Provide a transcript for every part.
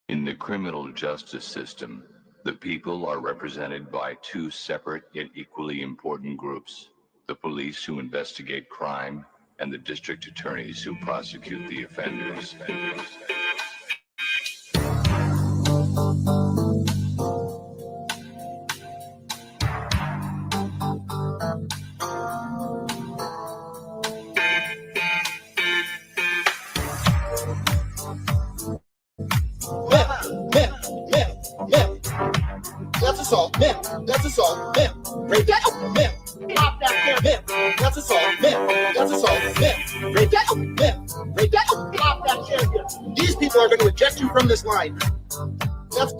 In the criminal justice system, the people are represented by two separate yet equally important groups: the police who investigate crime and the district attorneys who prosecute the offenders. That's assault, man. That's assault, man. Break that up, man. Pop that here, man. That's assault, man. That's assault, man. Break that up, man. Break that up, pop that here. These people are going to eject you from this line. That's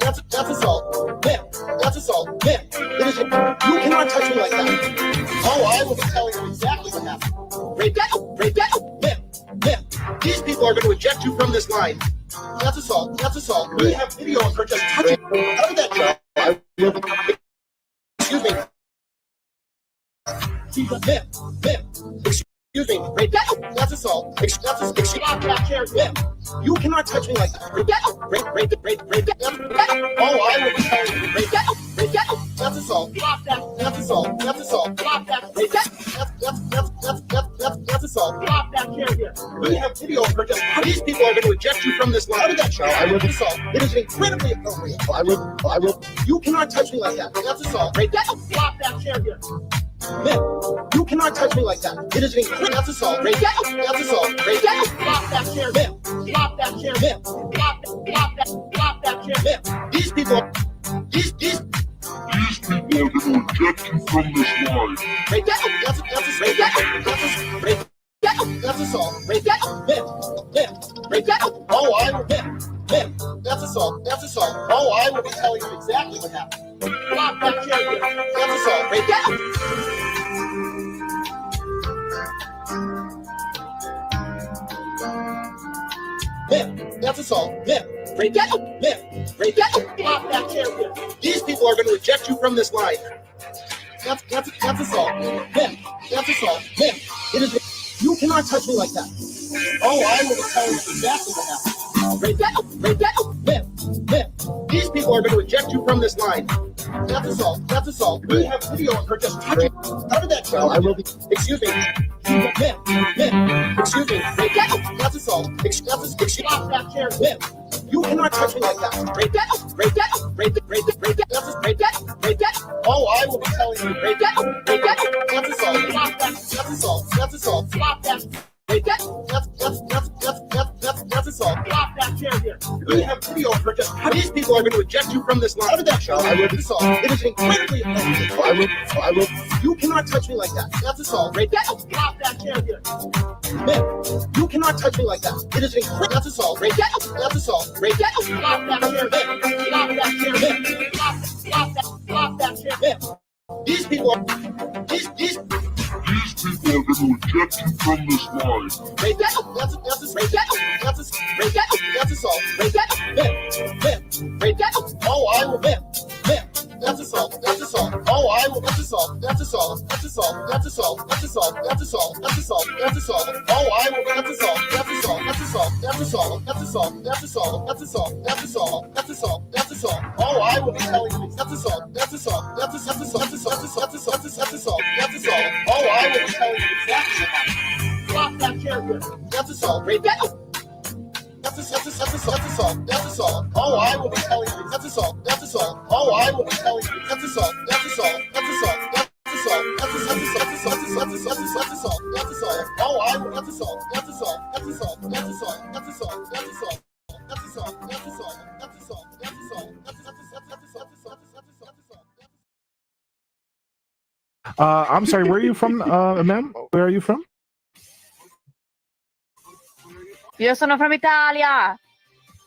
assault, man. That's assault, man. You cannot touch me like that. Oh, I will be telling you exactly what happened. Break that up, man. These people are going to eject you from this line. That's assault. That's assault. We have video of her just touching. Out of that job. Excuse me. She's a man. Excuse me. Break that up. That's assault. You cannot touch me like that. Break that up. Break that up. Oh, I will be telling you. Break that up. That's assault. That's assault. That's assault. Break that. That's assault. We have video of her just. These people are going to eject you from this line. Out of that show. I will assault. It is incredibly appropriate. I will. You cannot touch me like that. That's assault. Break that up. Flop that chair here. Man, you cannot touch me like that. It is incredible. That's assault. Break that up. That's assault. Break that up. Flop that chair. Man. Flop that chair. Man. Flop that chair. Man. These people are going to eject you from this line. Break that up. That's break that up. Break that up. That's assault. Break that up. Man. Break that up. Oh, I will. Man. That's assault. That's assault. Oh, I will be telling you exactly what happened. Flop that chair here. That's assault. Break that up. Man, that's assault. Man, break that up. Man, break that up. Flop that chair here. These people are going to eject you from this line. That's assault. Man, that's assault. Man, it is. You cannot touch me like that. Oh, I will tell you exactly what happened. Break that up. Break that up. Man. These people are going to eject you from this line. That's assault. That's assault. We have video of her just touching. Out of that show. I will be. Excuse me. Man. Excuse me. Break that up. That's assault. Excuse me. That chair. Man. You cannot touch me like that. Break that up. Break that up. Break that. Break that. Break that. Oh, I will be telling you. Break that up. Break that up. That's assault. That's assault. That's assault. Stop that. Break that. That's assault. Flop that chair here. We have video of her just. These people are going to eject you from this line. Out of that show. I will assault. It is incredibly appropriate. I will. You cannot touch me like that. That's assault. Break that. Flop that chair here. Man, you cannot touch me like that. It is incredible. That's assault. Break that. That's assault. Break that. Flop that chair. Flop that chair. Flop that chair. Man, these people are. These people are going to eject you from this line. Break that up. That's break that up. Break that up. That's assault. Break that up. Man. Break that up. Oh, I will. Man. That's assault. That's assault. Oh, I will. That's assault. That's assault. That's assault. That's assault. That's assault. That's assault. That's assault. That's assault. Oh, I will. That's assault. That's assault. That's assault. That's assault. That's assault. That's assault. That's assault. That's assault. That's assault. That's assault. Oh, I will be telling you. That's assault. That's assault. That's assault. That's assault. That's assault. That's assault. That's assault. Oh, I will be telling you exactly what happened. Flop that chair here. That's assault. Break that up. That's assault. That's assault. Oh, I will be telling you. That's assault. That's assault. Oh, I will be telling you. That's assault. That's assault. That's assault. That's assault. That's assault. That's assault. Oh, I will. That's assault. That's assault. That's assault. That's assault. That's assault. That's assault. That's assault. That's assault. That's assault. That's assault. I'm sorry, where are you from, ma'am? Where are you from? Io sono from Italia.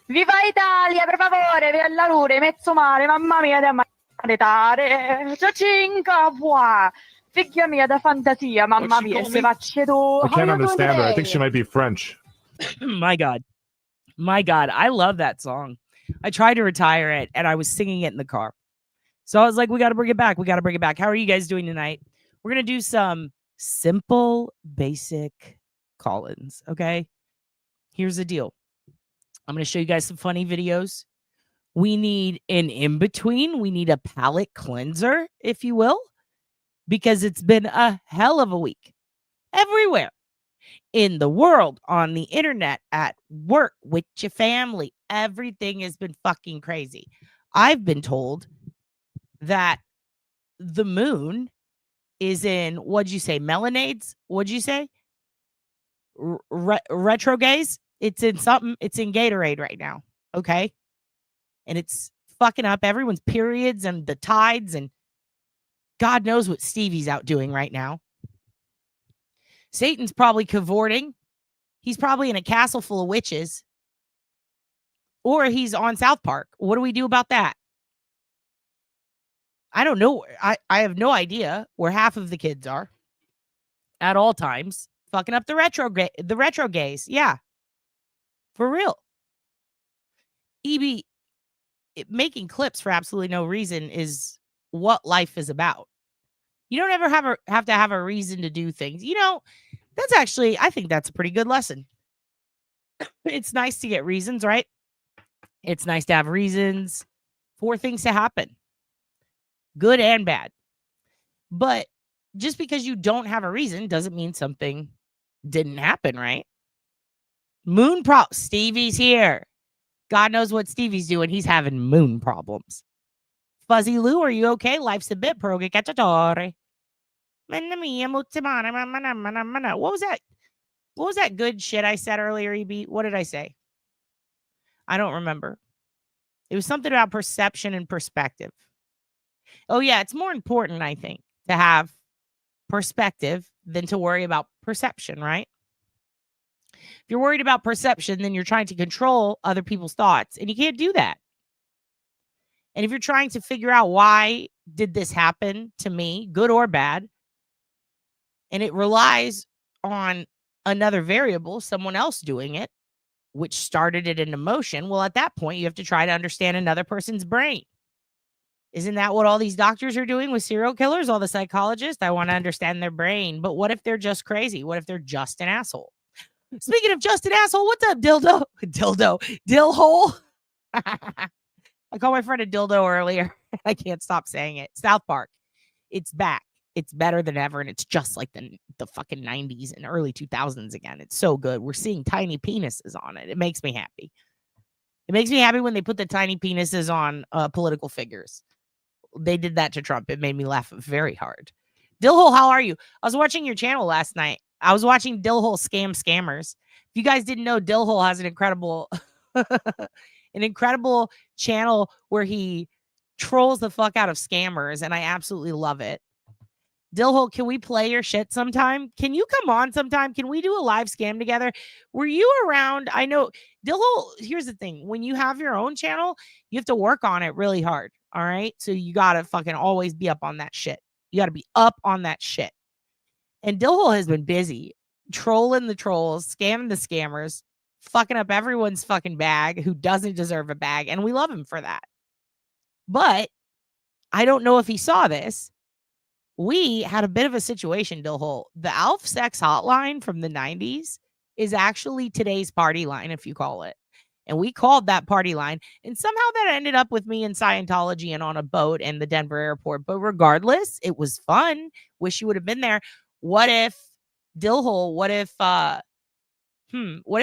Viva Italia, per favore, via la lure, mezzo mare, mamma mia, da maritare. Ciacinca, buah. Figlia mia, da fantasia, mamma mia, se faccio. I can't understand her. I think she might be French. My God, I love that song. I tried to retire it, and I was singing it in the car. So I was like, we got to bring it back. How are you guys doing tonight? We're going to do some simple, basic call-ins, okay? Here's the deal. I'm going to show you guys some funny videos. We need an in-between. We need a palate cleanser, if you will, because it's been a hell of a week everywhere in the world, on the internet, at work, with your family. Everything has been fucking crazy. I've been told that the moon is in, what'd you say, melonades? What'd you say? Retrogrades? It's in something. It's in Gatorade right now. Okay. And it's fucking up everyone's periods and the tides, and God knows what Stevie's out doing right now. Satan's probably cavorting. He's probably in a castle full of witches. Or he's on South Park. What do we do about that? I don't know. I have no idea where half of the kids are at all times. Fucking up the retro gays. Yeah. For real. EB, making clips for absolutely no reason is what life is about. You don't ever have to have a reason to do things. You know, that's actually, I think that's a pretty good lesson. It's nice to get reasons, right? It's nice to have reasons for things to happen, good and bad. But just because you don't have a reason doesn't mean something didn't happen, right? Stevie's here. God knows what Stevie's doing. He's having moon problems. Fuzzy Lou, are you okay? Life's a bit purgatory. What was that? What was that good shit I said earlier, EB? What did I say? I don't remember. It was something about perception and perspective. Oh, yeah. It's more important, I think, to have perspective than to worry about perception, right? If you're worried about perception, then you're trying to control other people's thoughts, and you can't do that. And if you're trying to figure out why did this happen to me, good or bad, and it relies on another variable, someone else doing it, which started it into motion, well, at that point, you have to try to understand another person's brain. Isn't that what all these doctors are doing with serial killers? All the psychologists? I want to understand their brain. But what if they're just crazy? What if they're just an asshole? Speaking of just an asshole, what's up, dildo? Dillhole? I called my friend a dildo earlier. I can't stop saying it. South Park. It's back. It's better than ever, and it's just like the fucking 90s and early 2000s again. It's so good. We're seeing tiny penises on it. It makes me happy. It makes me happy when they put the tiny penises on political figures. They did that to Trump. It made me laugh very hard. Dillhole, how are you? I was watching your channel last night. I was watching Dillhole Scammers. If you guys didn't know, Dillhole has an incredible channel where he trolls the fuck out of scammers, and I absolutely love it. Dillhole, can we play your shit sometime? Can you come on sometime? Can we do a live scam together? Were you around? I know, Dillhole, here's the thing. When you have your own channel, you have to work on it really hard, all right? So you got to fucking always be up on that shit. You got to be up on that shit. And Dillhole has been busy trolling the trolls, scamming the scammers, fucking up everyone's fucking bag who doesn't deserve a bag, and we love him for that. But I don't know if he saw this. We had a bit of a situation, Dillhole. The Alf Sex hotline from the 90s is actually today's party line, if you call it. And we called that party line. And somehow that ended up with me in Scientology and on a boat in the Denver airport. But regardless, it was fun. Wish you would have been there. What if, Dillhole, what if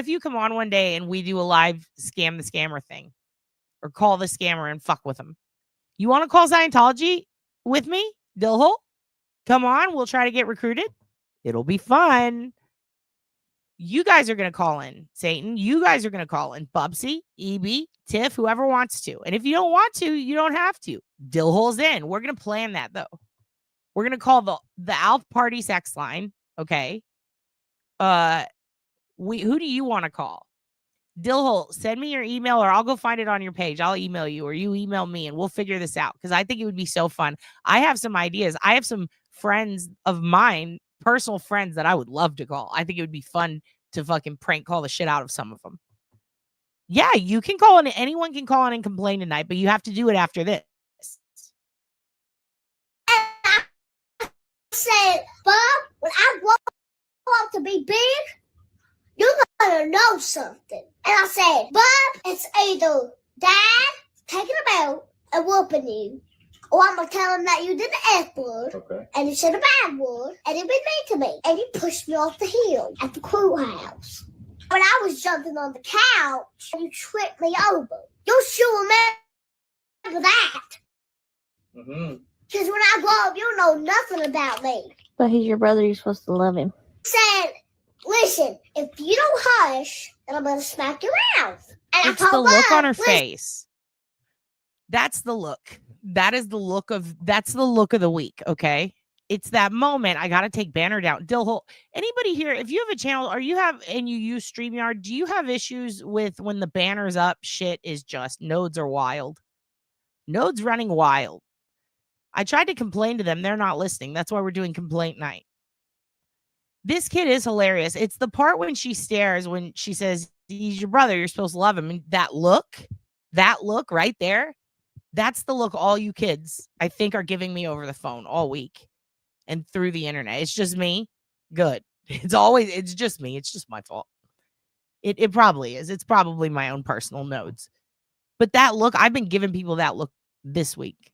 you come on one day and we do a live scam the scammer thing? Or call the scammer and fuck with him? You want to call Scientology with me, Dillhole? Come on, we'll try to get recruited. It'll be fun. You guys are going to call in, Satan. You guys are going to call in. Bubsy, EB, Tiff, whoever wants to. And if you don't want to, you don't have to. Dillhole's in. We're going to plan that, though. We're going to call the Alf Party sex line, okay? Who do you want to call? Dillhole, send me your email or I'll go find it on your page. I'll email you or you email me and we'll figure this out because I think it would be so fun. I have some ideas. I have some friends of mine, personal friends that I would love to call. I think it would be fun to fucking prank call the shit out of some of them. Yeah, you can call in. Anyone can call in and complain tonight, but you have to do it after this. I said, Bob, when I grow up to be big, you're going to know something. And I said, Bob, it's either Dad taking him out and whooping you. Or I'm going to tell him that you did the F word. Okay. And you said a bad word. And you been mean to me. And you pushed me off the hill at the courthouse. When I was jumping on the couch, and you tripped me over. You'll sure remember that. Mm-hmm. Because when I grow up, you'll know nothing about me. But he's your brother. You're supposed to love him. Said, listen, if you don't hush, then I'm going to smack your mouth. And it's the look on her face. That's the look. That's the look of the week. Okay. It's that moment. I got to take banner down. Dillhole. Anybody here, if you have a channel or and you use StreamYard, do you have issues with when the banner's up? Shit is just nodes are wild. Nodes running wild. I tried to complain to them. They're not listening. That's why we're doing complaint night. This kid is hilarious. It's the part when she stares, when she says, he's your brother. You're supposed to love him. And that look right there. That's the look all you kids, I think, are giving me over the phone all week and through the internet. It's just me. Good. It's just me. It's just my fault. It probably is. It's probably my own personal nodes. But that look, I've been giving people that look this week.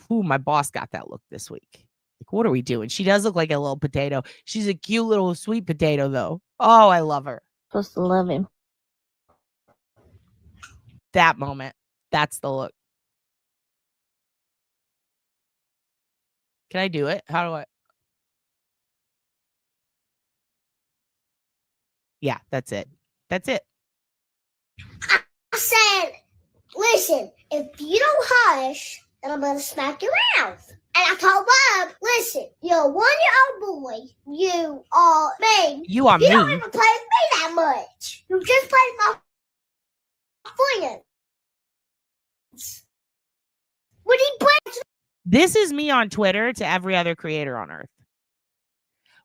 Ooh, my boss got that look this week. Like, what are we doing? She does look like a little potato. She's a cute little sweet potato, though. Oh, I love her. Supposed to love him. That moment. That's the look. Can I do it? How do I? Yeah, that's it. That's it. I said, listen, if you don't hush, then I'm going to smack your mouth. And I told Bob, listen, you're a 1-year-old boy. You are me. You are me. You don't even play with me that much. You just play with my friends. When he plays. This is me on Twitter to every other creator on earth.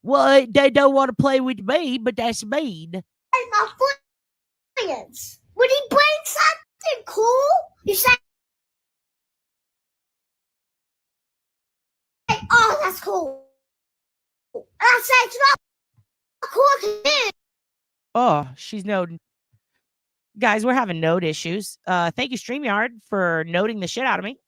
Well, they don't want to play with me, but that's mean. My friends. When he brings something cool, you say, oh, that's cool. And I say, it's not cool to me. Oh, she's noting. Guys, we're having node issues. Thank you, StreamYard, for noting the shit out of me.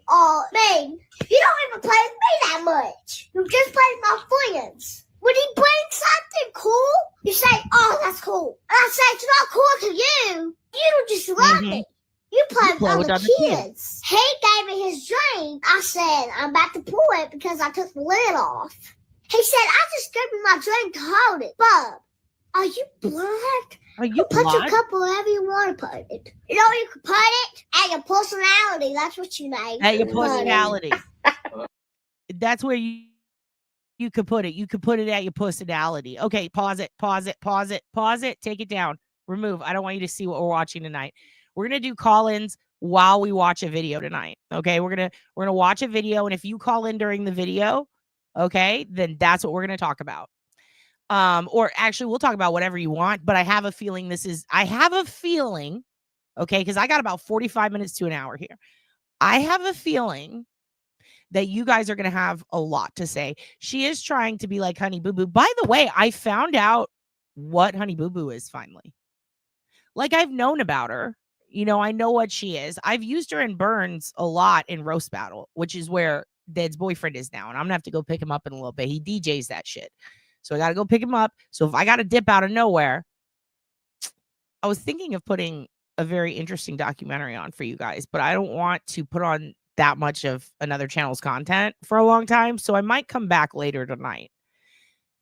Oh, man, you don't even play with me that much. You just play with my friends. When he brings something cool, you say, oh, that's cool. And I say, it's not cool to you. You don't just love me. You play with other kids. He gave me his drink. I said, I'm about to pour it because I took the lid off. He said, I just gave me my drink to hold it. Bob, are you blind? Are you put blind? your cup wherever you want to put it. You know you can put it? At your personality. That's what you need. At your personality. That's where you could put it. You could put it at your personality. Okay, pause it. Take it down. Remove. I don't want you to see what we're watching tonight. We're going to do call-ins while we watch a video tonight. Okay, we're going to watch a video, and if you call in during the video, okay, then that's what we're going to talk about. Or actually we'll talk about whatever you want, but I have a feeling, okay, because I got about 45 minutes to an hour here. I have a feeling that you guys are going to have a lot to say. She is trying to be like Honey Boo Boo. By the way, I found out what Honey Boo Boo is finally. Like, I've known about her. You know, I know what she is. I've used her in Burns a lot in Roast Battle, which is where Dead's boyfriend is now. And I'm going to have to go pick him up in a little bit. He DJs that shit. So I got to go pick him up. So if I got to dip out of nowhere, I was thinking of putting a very interesting documentary on for you guys, but I don't want to put on that much of another channel's content for a long time. So I might come back later tonight,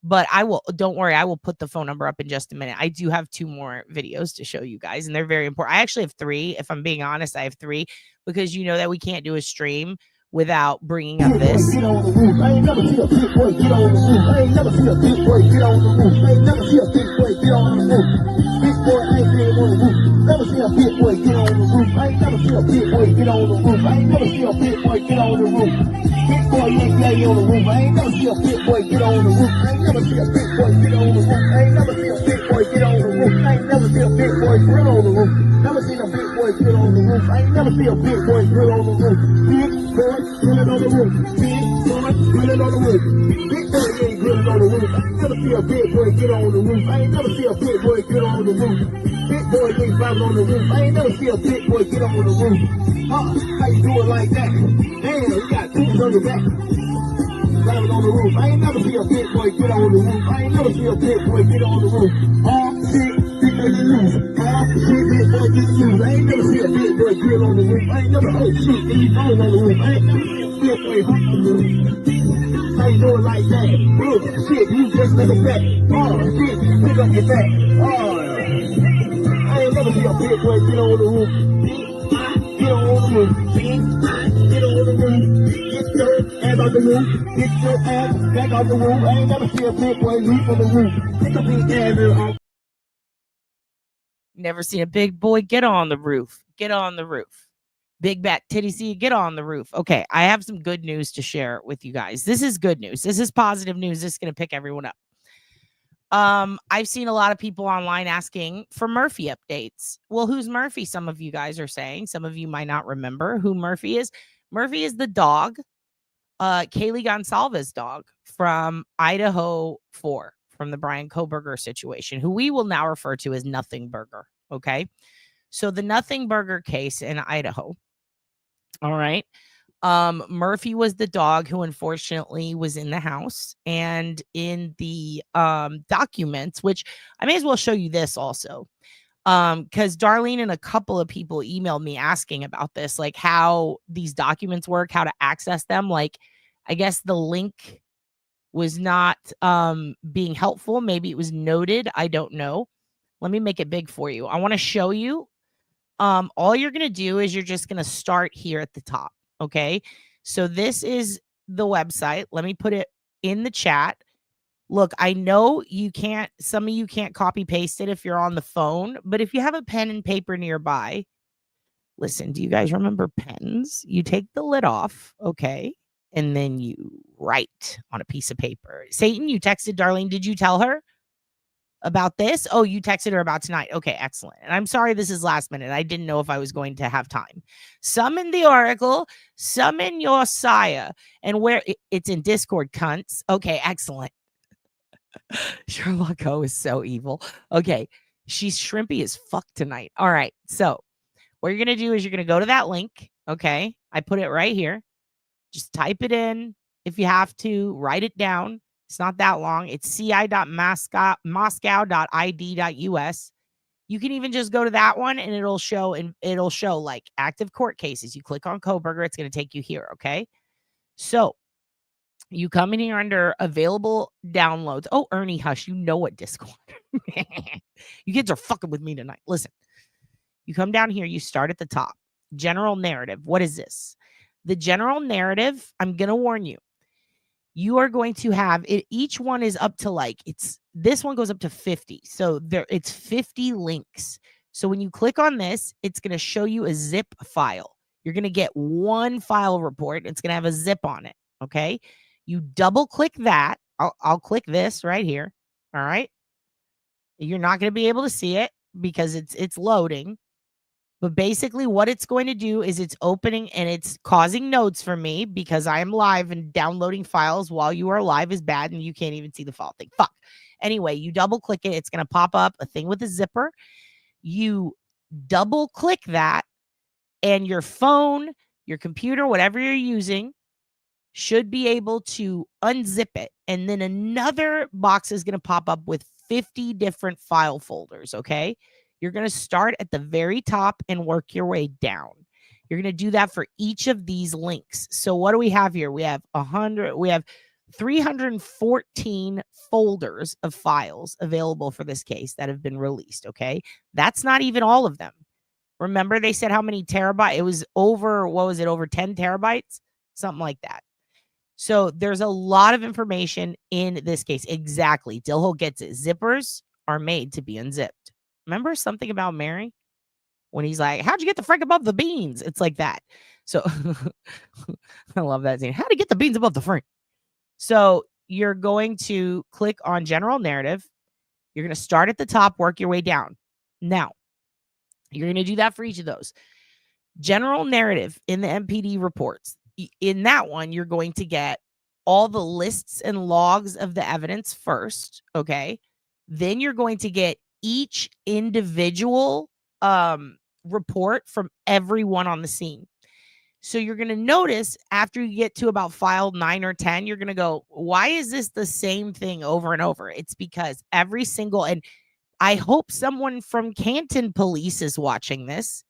but don't worry. I will put the phone number up in just a minute. I do have 2 more videos to show you guys, and they're very important. I actually have 3. If I'm being honest, I have 3 because you know that we can't do a stream without bringing up this. Get on the roof. I ain't never see a big boy get on the roof. I ain't never see a big boy get on the roof. I ain't never see a big boy get on the roof. Big boy ain't been on the roof. Never see a big boy get on the roof. I ain't never see a big boy get on the roof. I ain't never see a big boy get on the roof. Big boy ain't lay on the roof. I ain't never see a big boy get on the roof. I ain't never see a big boy get on the roof. I ain't never see a big boy get on the roof. I ain't never see a big boy grill on the roof. Never seen a big boy grill on the roof. I ain't never see a big boy grill on the roof. Big boy grilling on the roof. Big boy grilling on the roof. Big boy ain't grilling on the roof. roof. I ain't never see a big boy get on the roof. I ain't never see a big boy get on the roof. Big boy ain't driving on the roof. I ain't never see a big boy get on the roof. How you do it like that? Damn, you got tubes on your back. Driving on the roof. I ain't never see a big boy get on the roof. I ain't never see a big boy get on the roof. Shit, big boy get loose. Shit, big boy get loose. I ain't never see a big boy get on the roof. I ain't never, oh shit, then you going on the roof. I ain't never see a big boy hop on the roof. How you do it like that? Oh shit, you just make a back. Oh shit, pick up your back. I ain't never see a big boy get on the roof. Get on the roof. Get on the roof. Get your ass out the roof. Get your ass back out the roof. I ain't never see a big boy leap on the roof. Pick up his ass off. Never seen a big boy get on the roof. Get on the roof. Big back titty see get on the roof. Okay, I have some good news to share with you guys. This is good news. This is positive news. This is going to pick everyone up. I've seen a lot of people online asking for Murphy updates. Well, who's Murphy? Some of you guys are saying. Some of you might not remember who Murphy is. Murphy is the dog, Kaylee Gonsalves' dog from Idaho 4, from the Brian Kohberger situation, who we will now refer to as Nothing Burger. Okay. So the Nothing Burger case in Idaho. All right. Murphy was the dog who unfortunately was in the house, and in the documents, which I may as well show you this also. Because Darlene and a couple of people emailed me asking about this, like how these documents work, how to access them. Like, I guess the link was not being helpful. Maybe it was noted. I don't know. Let me make it big for you. I want to show you. All you're going to do is you're just going to start here at the top. Okay. So this is the website. Let me put it in the chat. Look, I know some of you can't copy paste it if you're on the phone, but if you have a pen and paper nearby, listen, do you guys remember pens? You take the lid off. Okay. And then you write on a piece of paper. Satan, you texted Darlene. Did you tell her about this? Oh, you texted her about tonight. Okay, excellent. And I'm sorry this is last minute. I didn't know if I was going to have time. Summon the oracle, summon your sire. And where it's in Discord, cunts. Okay, excellent. Sherlock O is so evil. Okay, she's shrimpy as fuck tonight. All right, so what you're going to do is you're going to go to that link. Okay, I put it right here. Just type it in if you have to. Write it down. It's not that long. It's ci.moscow.id.us. You can even just go to that one and it'll show like active court cases. You click on Kohberger, it's going to take you here. Okay. So you come in here under available downloads. Oh, Ernie, hush. You know what Discord. You kids are fucking with me tonight. Listen, you come down here. You start at the top. General narrative. What is this? The general narrative, I'm going to warn you. You are going to have it. Each one is up to this one goes up to 50. So it's 50 links. So when you click on this, it's going to show you a zip file. You're going to get one file report. It's going to have a zip on it. Okay. You double click that. I'll click this right here. All right. You're not going to be able to see it because it's loading. But basically what it's going to do is it's opening and it's causing nodes for me because I am live, and downloading files while you are live is bad and you can't even see the file thing. Fuck. Anyway, you double click it. It's going to pop up a thing with a zipper. You double click that and your phone, your computer, whatever you're using should be able to unzip it. And then another box is going to pop up with 50 different file folders. Okay. You're going to start at the very top and work your way down. You're going to do that for each of these links. So what do we have here? We have 314 folders of files available for this case that have been released. Okay. That's not even all of them. Remember they said how many terabytes? It was over, over 10 terabytes? Something like that. So there's a lot of information in this case. Exactly. Dillhole gets it. Zippers are made to be unzipped. Remember something about Mary when he's like, how'd you get the frick above the beans? It's like that. So I love that scene. How'd you get the beans above the frick? So you're going to click on general narrative. You're going to start at the top, work your way down. Now, you're going to do that for each of those. General narrative in the MPD reports. In that one, you're going to get all the lists and logs of the evidence first, okay? Then you're going to get each individual report from everyone on the scene. So you're going to notice after you get to about file 9 or 10, you're going to go, why is this the same thing over and over? It's because every single, and I hope someone from Canton Police is watching this.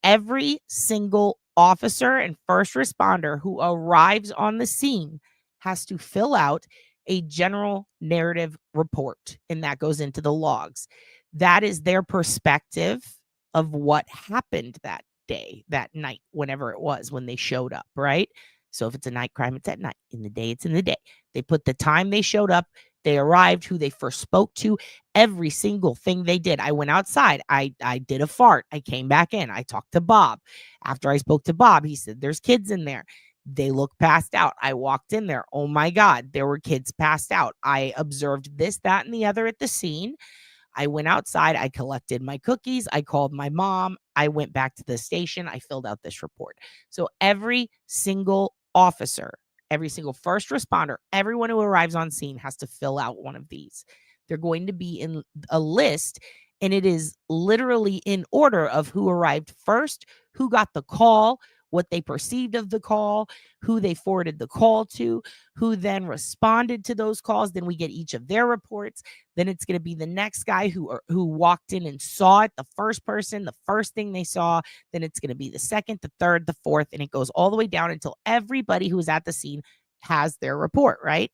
Every single officer and first responder who arrives on the scene has to fill out a general narrative report, and that goes into the logs. That is their perspective of what happened that day, that night, whenever it was when they showed up, right? So if it's a night crime, it's at night. In the day, it's in the day. They put the time they showed up, they arrived, who they first spoke to, every single thing they did. I went outside. I did a fart. I came back in. I talked to Bob. After I spoke to Bob, he said, there's kids in there. They look passed out. I walked in there. Oh my God, there were kids passed out. I observed this, that, and the other at the scene. I went outside. I collected my cookies. I called my mom. I went back to the station. I filled out this report. So every single officer, every single first responder, everyone who arrives on scene has to fill out one of these. They're going to be in a list, and it is literally in order of who arrived first, who got the call, what they perceived of the call, who they forwarded the call to, who then responded to those calls. Then we get each of their reports. Then it's going to be the next guy who walked in and saw it, the first person, the first thing they saw. Then it's going to be the second, the third, the fourth, and it goes all the way down until everybody who was at the scene has their report, right?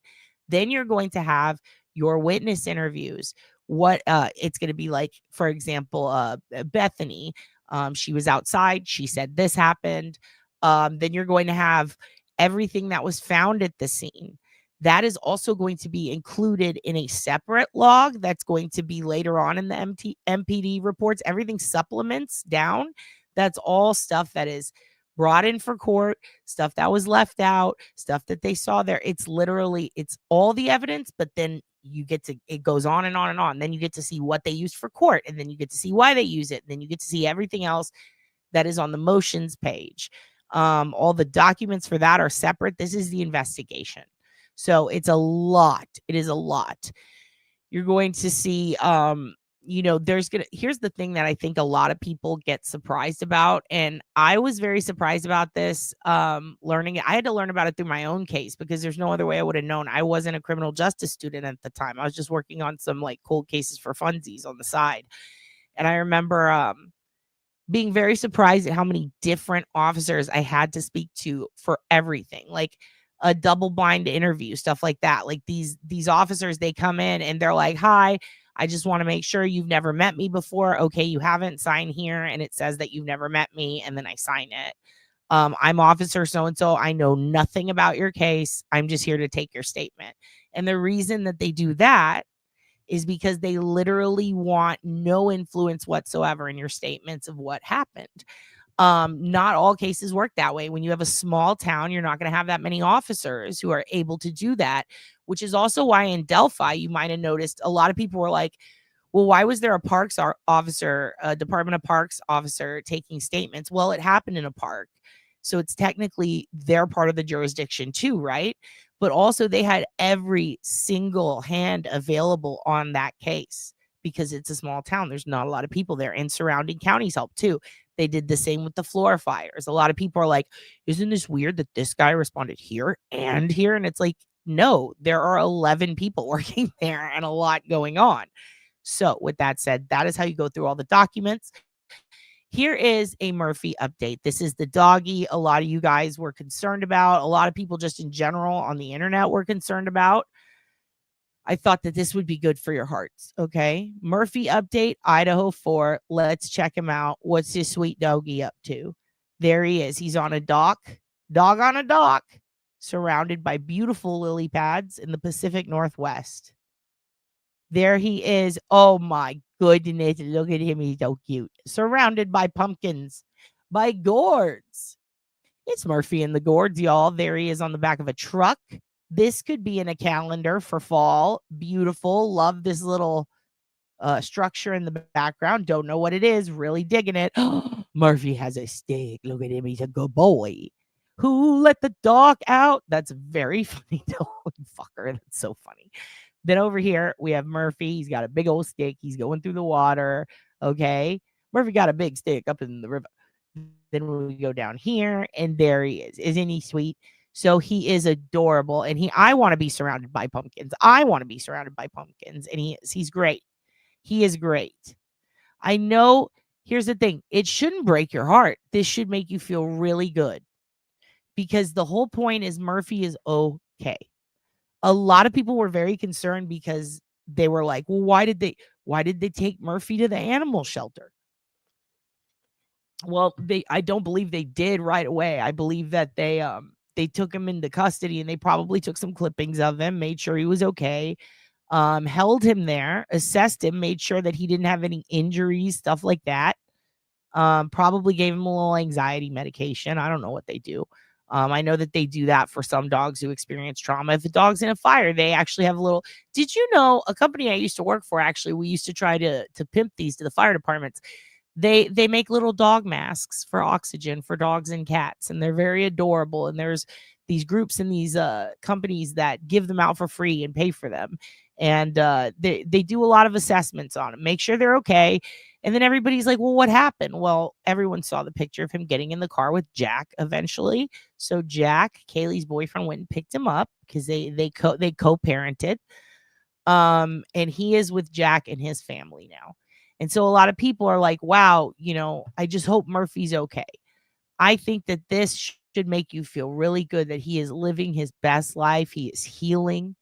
Then you're going to have your witness interviews. What it's going to be like, for example, Bethany, she was outside. She said this happened. Then you're going to have everything that was found at the scene. That is also going to be included in a separate log that's going to be later on in the MPD reports. Everything supplements down. That's all stuff that is brought in for court, stuff that was left out, stuff that they saw there. It's literally, it's all the evidence, but then you get to, it goes on and on and on. Then you get to see what they used for court, and then you get to see why they use it. And then you get to see everything else that is on the motions page. All the documents for that are separate. This is the investigation. So it's a lot. It is a lot. You're going to see, here's the thing that I think a lot of people get surprised about. And I was very surprised about this, learning it. I had to learn about it through my own case because there's no other way I would have known. I wasn't a criminal justice student at the time. I was just working on some like cold cases for funsies on the side. And I remember, being very surprised at how many different officers I had to speak to for everything, like a double blind interview, stuff like that. Like these officers, they come in and they're like, hi, I just want to make sure you've never met me before. Okay, you haven't, sign here. And it says that you've never met me. And then I sign it. I'm officer so-and-so. I know nothing about your case. I'm just here to take your statement. And the reason that they do that is because they literally want no influence whatsoever in your statements of what happened. Not all cases work that way. When you have a small town, you're not going to have that many officers who are able to do that, which is also why in Delphi, you might have noticed a lot of people were like, well, why was there a parks officer, a Department of Parks officer taking statements? Well, it happened in a park. So it's technically their part of the jurisdiction too, right? But also they had every single hand available on that case because it's a small town. There's not a lot of people there, and surrounding counties help too. They did the same with the floor fires. A lot of people are like, isn't this weird that this guy responded here and here? And it's like, no, there are 11 people working there and a lot going on. So with that said, that is how you go through all the documents. Here is a Murphy update. This is the doggy a lot of you guys were concerned about. A lot of people just in general on the internet were concerned about. I thought that this would be good for your hearts. Okay. Murphy update, Idaho 4. Let's check him out. What's this sweet doggy up to? There he is. He's on a dock. Dog on a dock. Surrounded by beautiful lily pads in the Pacific Northwest. There he is. Oh my goodness. Look at him. He's so cute. Surrounded by pumpkins, by gourds. It's Murphy and the gourds, y'all. There he is on the back of a truck. This could be in a calendar for fall. Beautiful. Love this little structure in the background. Don't know what it is. Really digging it. Murphy has a stick. Look at him. He's a good boy. Who let the dog out? That's very funny. Holy fucker. That's so funny. Then over here, we have Murphy. He's got a big old stick. He's going through the water. Okay. Murphy got a big stick up in the river. Then we go down here, and there he is. Isn't he sweet? So he is adorable. And I want to be surrounded by pumpkins. I want to be surrounded by pumpkins. And he is. He's great. He is great. I know. Here's the thing. It shouldn't break your heart. This should make you feel really good. Because the whole point is Murphy is okay. A lot of people were very concerned because they were like, well, why did they take Murphy to the animal shelter? Well, I don't believe they did right away. I believe that they took him into custody, and they probably took some clippings of him, made sure he was okay, held him there, assessed him, made sure that he didn't have any injuries, stuff like that. Probably gave him a little anxiety medication. I don't know what they do. I know that they do that for some dogs who experience trauma. If a dog's in a fire, they actually have a little. Did you know a company I used to work for? Actually, we used to try to pimp these to the fire departments. They make little dog masks for oxygen for dogs and cats, and they're very adorable. And there's these groups and these companies that give them out for free and pay for them. And they do a lot of assessments on them, make sure they're okay. And then everybody's like, well, what happened? Well, everyone saw the picture of him getting in the car with Jack eventually. So Jack, Kaylee's boyfriend, went and picked him up because they co-parented. And he is with Jack and his family now. And so a lot of people are like, wow, I just hope Murphy's okay. I think that this should make you feel really good that he is living his best life. He is healing.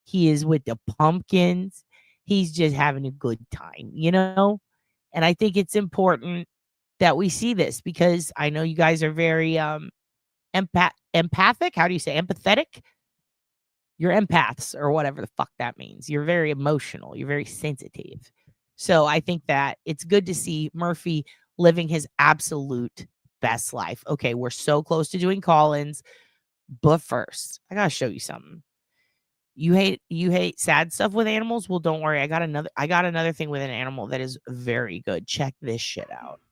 He is with the pumpkins. He's just having a good time, And I think it's important that we see this because I know you guys are very empathic. How do you say empathetic? You're empaths or whatever the fuck that means. You're very emotional. You're very sensitive. So I think that it's good to see Murphy living his absolute best life. Okay, we're so close to doing call-ins, but first, I gotta show you something. You hate sad stuff with animals? Well, don't worry. I got another thing with an animal that is very good. Check this shit out.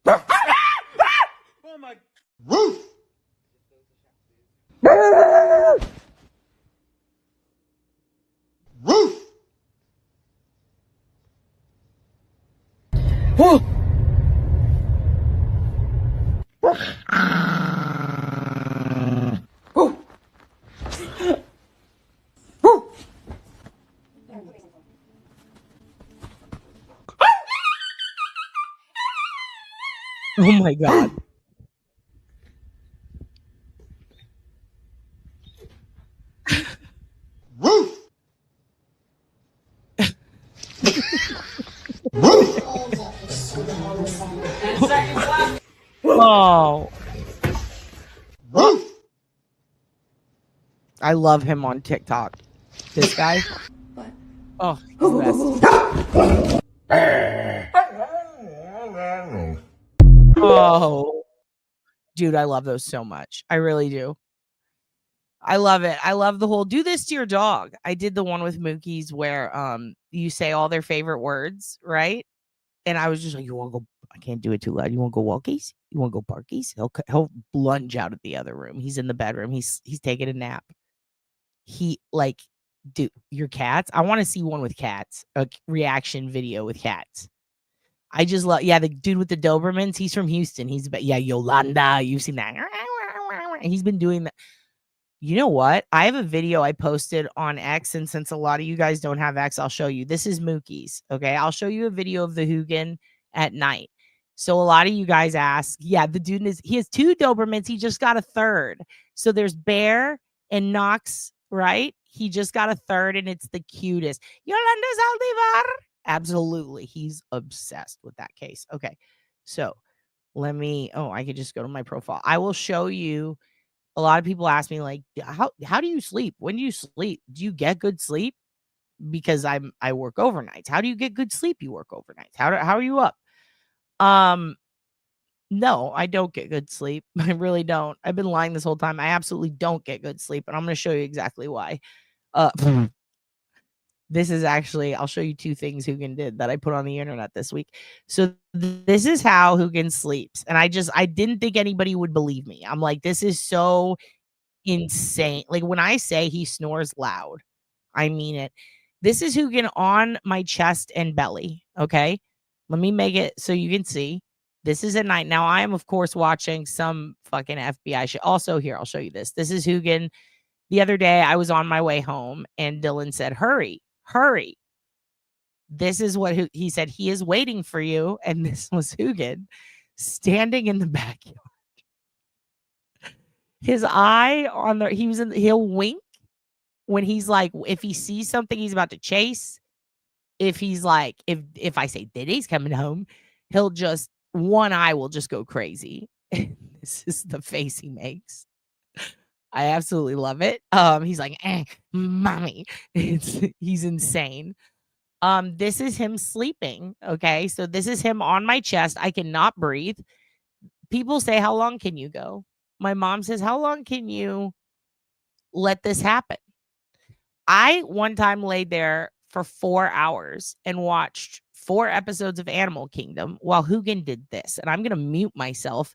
Oh my roof! Roof! Oh! Oh my God. Roof! Roof! Oh. Roof! I love him on TikTok. This guy. Oh, he's the best. Oh, dude, I love those so much. I really do. I love it. I love the whole do this to your dog. I did the one with Mookie's where you say all their favorite words, right? And I was just like, you want to go? I can't do it too loud. You want to go walkies? You want to go barkies? He'll lunge out of the other room. He's in the bedroom. He's taking a nap. Dude, your cats. I want to see one with cats. A reaction video with cats. I just love, the dude with the Dobermans. He's from Houston. Yolanda. You've seen that. He's been doing that. You know what? I have a video I posted on X, and since a lot of you guys don't have X, I'll show you. This is Mookie's. Okay, I'll show you a video of the Hugin at night. So a lot of you guys ask, the dude he has 2 Dobermans. He just got a 3rd. So there's Bear and Knox, right? He just got a 3rd, and it's the cutest. Yolanda Zaldivar. Absolutely. He's obsessed with that case. Okay. So I could just go to my profile. I will show you. A lot of people ask me like, how do you sleep? When do you sleep? Do you get good sleep? Because I work overnights. How do you get good sleep? You work overnights. How are you up? No, I don't get good sleep. I really don't. I've been lying this whole time. I absolutely don't get good sleep, and I'm going to show you exactly why. This is actually, I'll show you two things Hugin did that I put on the internet this week. So this is how Hugin sleeps. And I didn't think anybody would believe me. I'm like, this is so insane. Like when I say he snores loud, I mean it. This is Hugin on my chest and belly. Okay. Let me make it so you can see. This is at night. Now I am, of course, watching some fucking FBI shit. Also here, I'll show you this. This is Hugin. The other day I was on my way home and Dylan said, hurry. This is what he said. He is waiting for you. And this was Hugin standing in the backyard. His eye on the, he'll wink when he's like, if he sees something he's about to chase. If he's like, if I say Diddy's coming home, he'll just, one eye will just go crazy. This is the face he makes. I absolutely love it. He's like, mommy. He's insane. This is him sleeping. Okay. So this is him on my chest. I cannot breathe. People say, how long can you go? My mom says, how long can you let this happen? I one time laid there for 4 hours and watched 4 episodes of Animal Kingdom while Hugin did this. And I'm going to mute myself.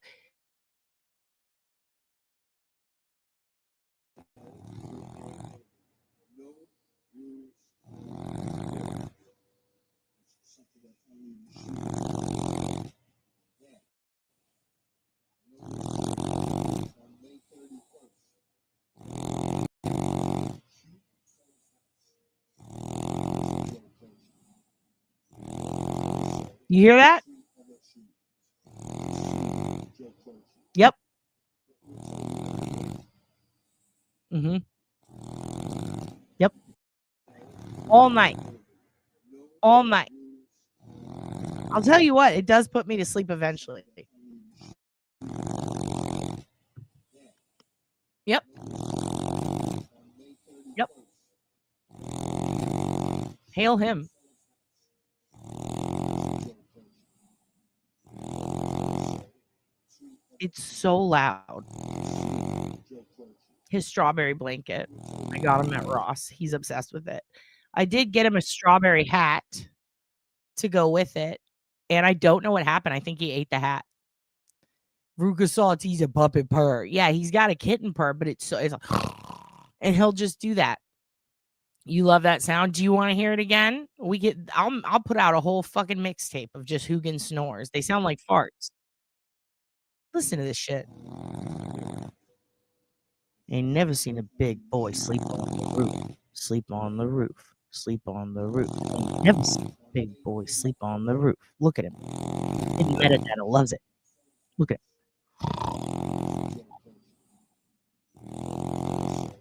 You hear that? Yep. Mm-hmm. Yep. All night. All night. I'll tell you what, it does put me to sleep eventually. Yep. Yep. Hail him. It's so loud. His strawberry blanket. I got him at Ross. He's obsessed with it. I did get him a strawberry hat to go with it. And I don't know what happened. I think he ate the hat. Ruka Salt's, he's a puppet purr. Yeah, he's got a kitten purr, but it's like, and he'll just do that. You love that sound? Do you want to hear it again? I'll put out a whole fucking mixtape of just Hugin snores. They sound like farts. Listen to this shit. Ain't never seen a big boy sleep on the roof. Sleep on the roof. Sleep on the roof. Ain't never seen a big boy sleep on the roof. Look at him. And Metadata loves it. Look at him.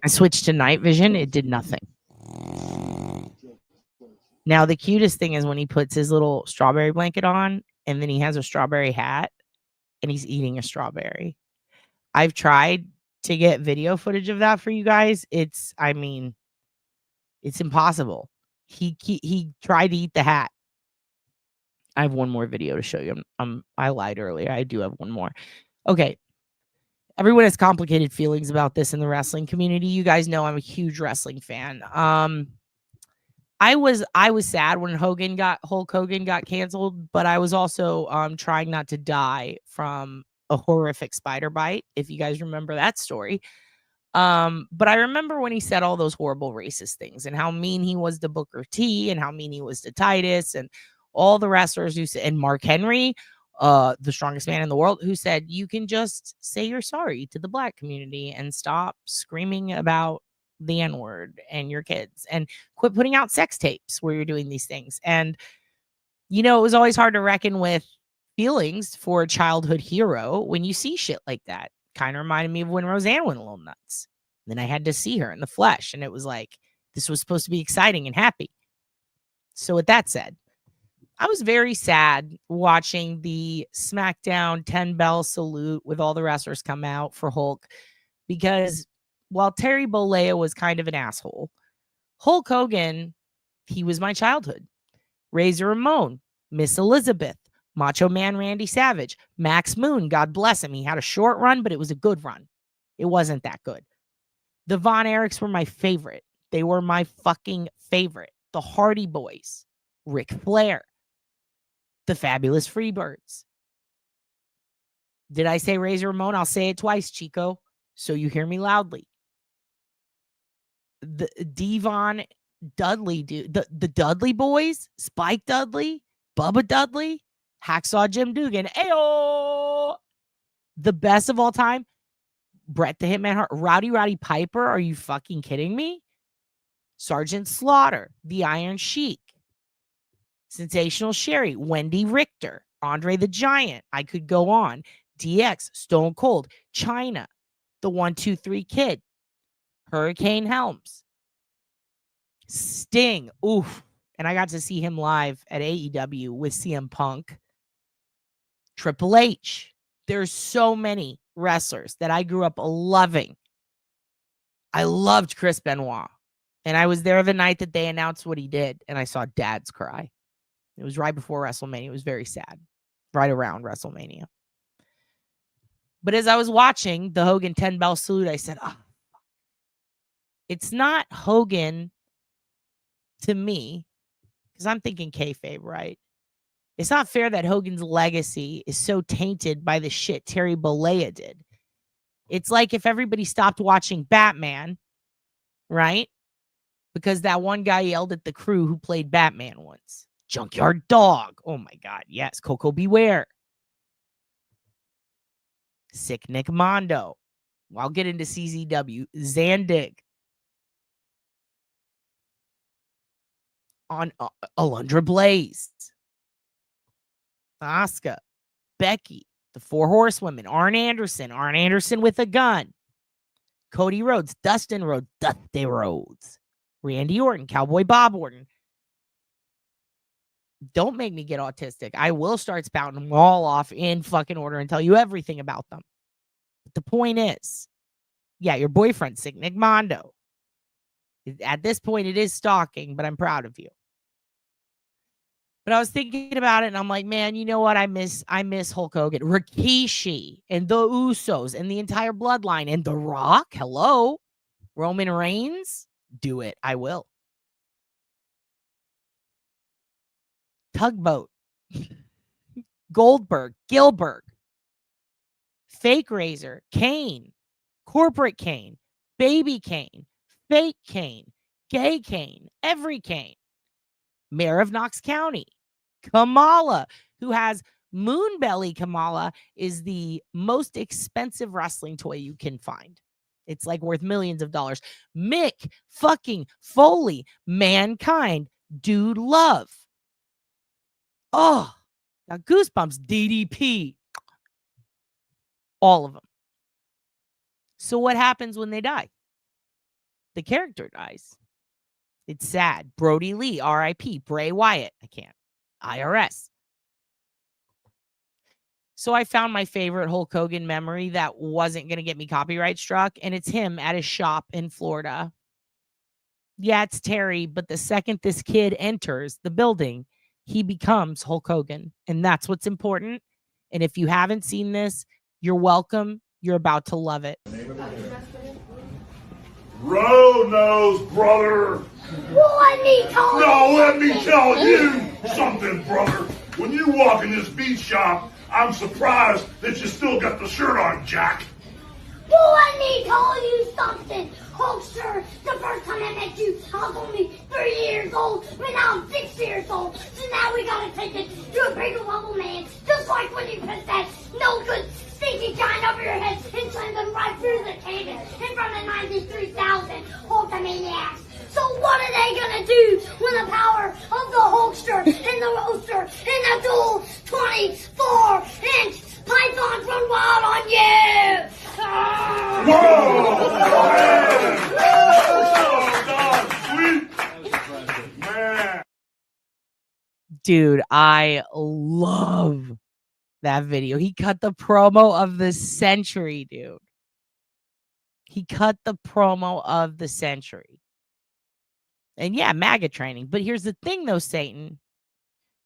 I switched to night vision. It did nothing. Now, the cutest thing is when he puts his little strawberry blanket on and then he has a strawberry hat and he's eating a strawberry. I've tried to get video footage of that for you guys. It's impossible. He tried to eat the hat. I have one more video to show you. I lied earlier. I do have one more. Okay. Everyone has complicated feelings about this in the wrestling community. You guys know I'm a huge wrestling fan. I was sad when Hulk Hogan got canceled, but I was also trying not to die from a horrific spider bite, if you guys remember that story. But I remember when he said all those horrible racist things and how mean he was to Booker T and how mean he was to Titus and all the wrestlers and Mark Henry, the strongest man in the world, who said, you can just say you're sorry to the black community and stop screaming about the N-word and your kids and quit putting out sex tapes where you're doing these things. And, it was always hard to reckon with feelings for a childhood hero when you see shit like that. Kind of reminded me of when Roseanne went a little nuts. Then I had to see her in the flesh and it was like, this was supposed to be exciting and happy. So with that said, I was very sad watching the SmackDown 10 bell salute with all the wrestlers come out for Hulk because while Terry Bollea was kind of an asshole, Hulk Hogan, he was my childhood. Razor Ramon, Miss Elizabeth, Macho Man Randy Savage, Max Moon, God bless him. He had a short run, but it was a good run. It wasn't that good. The Von Erichs were my favorite. They were my fucking favorite. the Hardy Boys, Ric Flair, the Fabulous Freebirds. Did I say Razor Ramon? I'll say it twice, Chico, so you hear me loudly. The Devon Dudley, dude, the Dudley Boys, Spike Dudley, Bubba Dudley, Hacksaw Jim Dugan, ayo! The best of all time, Bret the Hitman Hart, Rowdy Piper, are you fucking kidding me? Sergeant Slaughter, the Iron Sheik, Sensational Sherry, Wendy Richter, Andre the Giant, I could go on, DX, Stone Cold, China, the 1-2-3 Kid, Hurricane Helms, Sting, oof. And I got to see him live at AEW with CM Punk, Triple H. There's so many wrestlers that I grew up loving. I loved Chris Benoit. And I was there the night that they announced what he did, and I saw dads cry. It was right before WrestleMania. It was very sad. Right around WrestleMania. But as I was watching the Hogan 10-bell salute, I said, oh, it's not Hogan to me, because I'm thinking kayfabe, right? It's not fair that Hogan's legacy is so tainted by the shit Terry Bollea did. It's like if everybody stopped watching Batman, right? Because that one guy yelled at the crew who played Batman once. Junkyard Dog. Oh my God. Yes. Coco Beware. Sick Nick Mondo. I'll get into CZW. Zandig. On Alundra Blaze. Asuka. Becky. The Four Horsewomen. Arn Anderson with a gun. Cody Rhodes. Dusty Rhodes. Randy Orton. Cowboy Bob Orton. Don't make me get autistic. I will start spouting them all off in fucking order and tell you everything about them. But the point is, yeah, your boyfriend, Sick Nick Mondo. At this point, it is stalking, but I'm proud of you. But I was thinking about it, and I'm like, man, you know what? I miss Hulk Hogan, Rikishi, and the Usos, and the entire bloodline, and The Rock. Hello, Roman Reigns. Do it. I will. Tugboat. Goldberg. Gilbert. Fake Razor. Kane. Corporate Kane. Baby Kane. Fake Kane. Gay Kane. Every Kane. Mayor of Knox County. Kamala, who has Moonbelly. Kamala is the most expensive wrestling toy you can find. It's like worth millions of dollars. Mick fucking Foley. Mankind. Dude Love. Oh, got goosebumps. DDP. All of them. So what happens when they die? The character dies. It's sad. Brody Lee, R.I.P. Bray Wyatt. I can't. IRS. So I found my favorite Hulk Hogan memory that wasn't going to get me copyright struck, and it's him at his shop in Florida. Yeah, it's Terry, but the second this kid enters the building, he becomes Hulk Hogan, and that's what's important. And if you haven't seen this, you're welcome. You're about to love it. Road nose, brother. Let me tell you something, brother. When you walk in this beat shop, I'm surprised that you still got the shirt on, Jack. Well, let me tell you something, Hulkster. The first time I met you, I was only 3 years old, but now I'm 6 years old. So now we gotta take it to a bigger level, man. Just like when you put that no good stinky giant over your head and slammed them right through the table in front of 93,000 Hulkamaniacs. So what are they gonna do when the power of the Hulkster and the roaster and the dual 24-inch pythons run wild on you? Dude, I love that video. He cut the promo of the century, dude. He cut the promo of the century. And yeah, MAGA training. But here's the thing, though, Satan.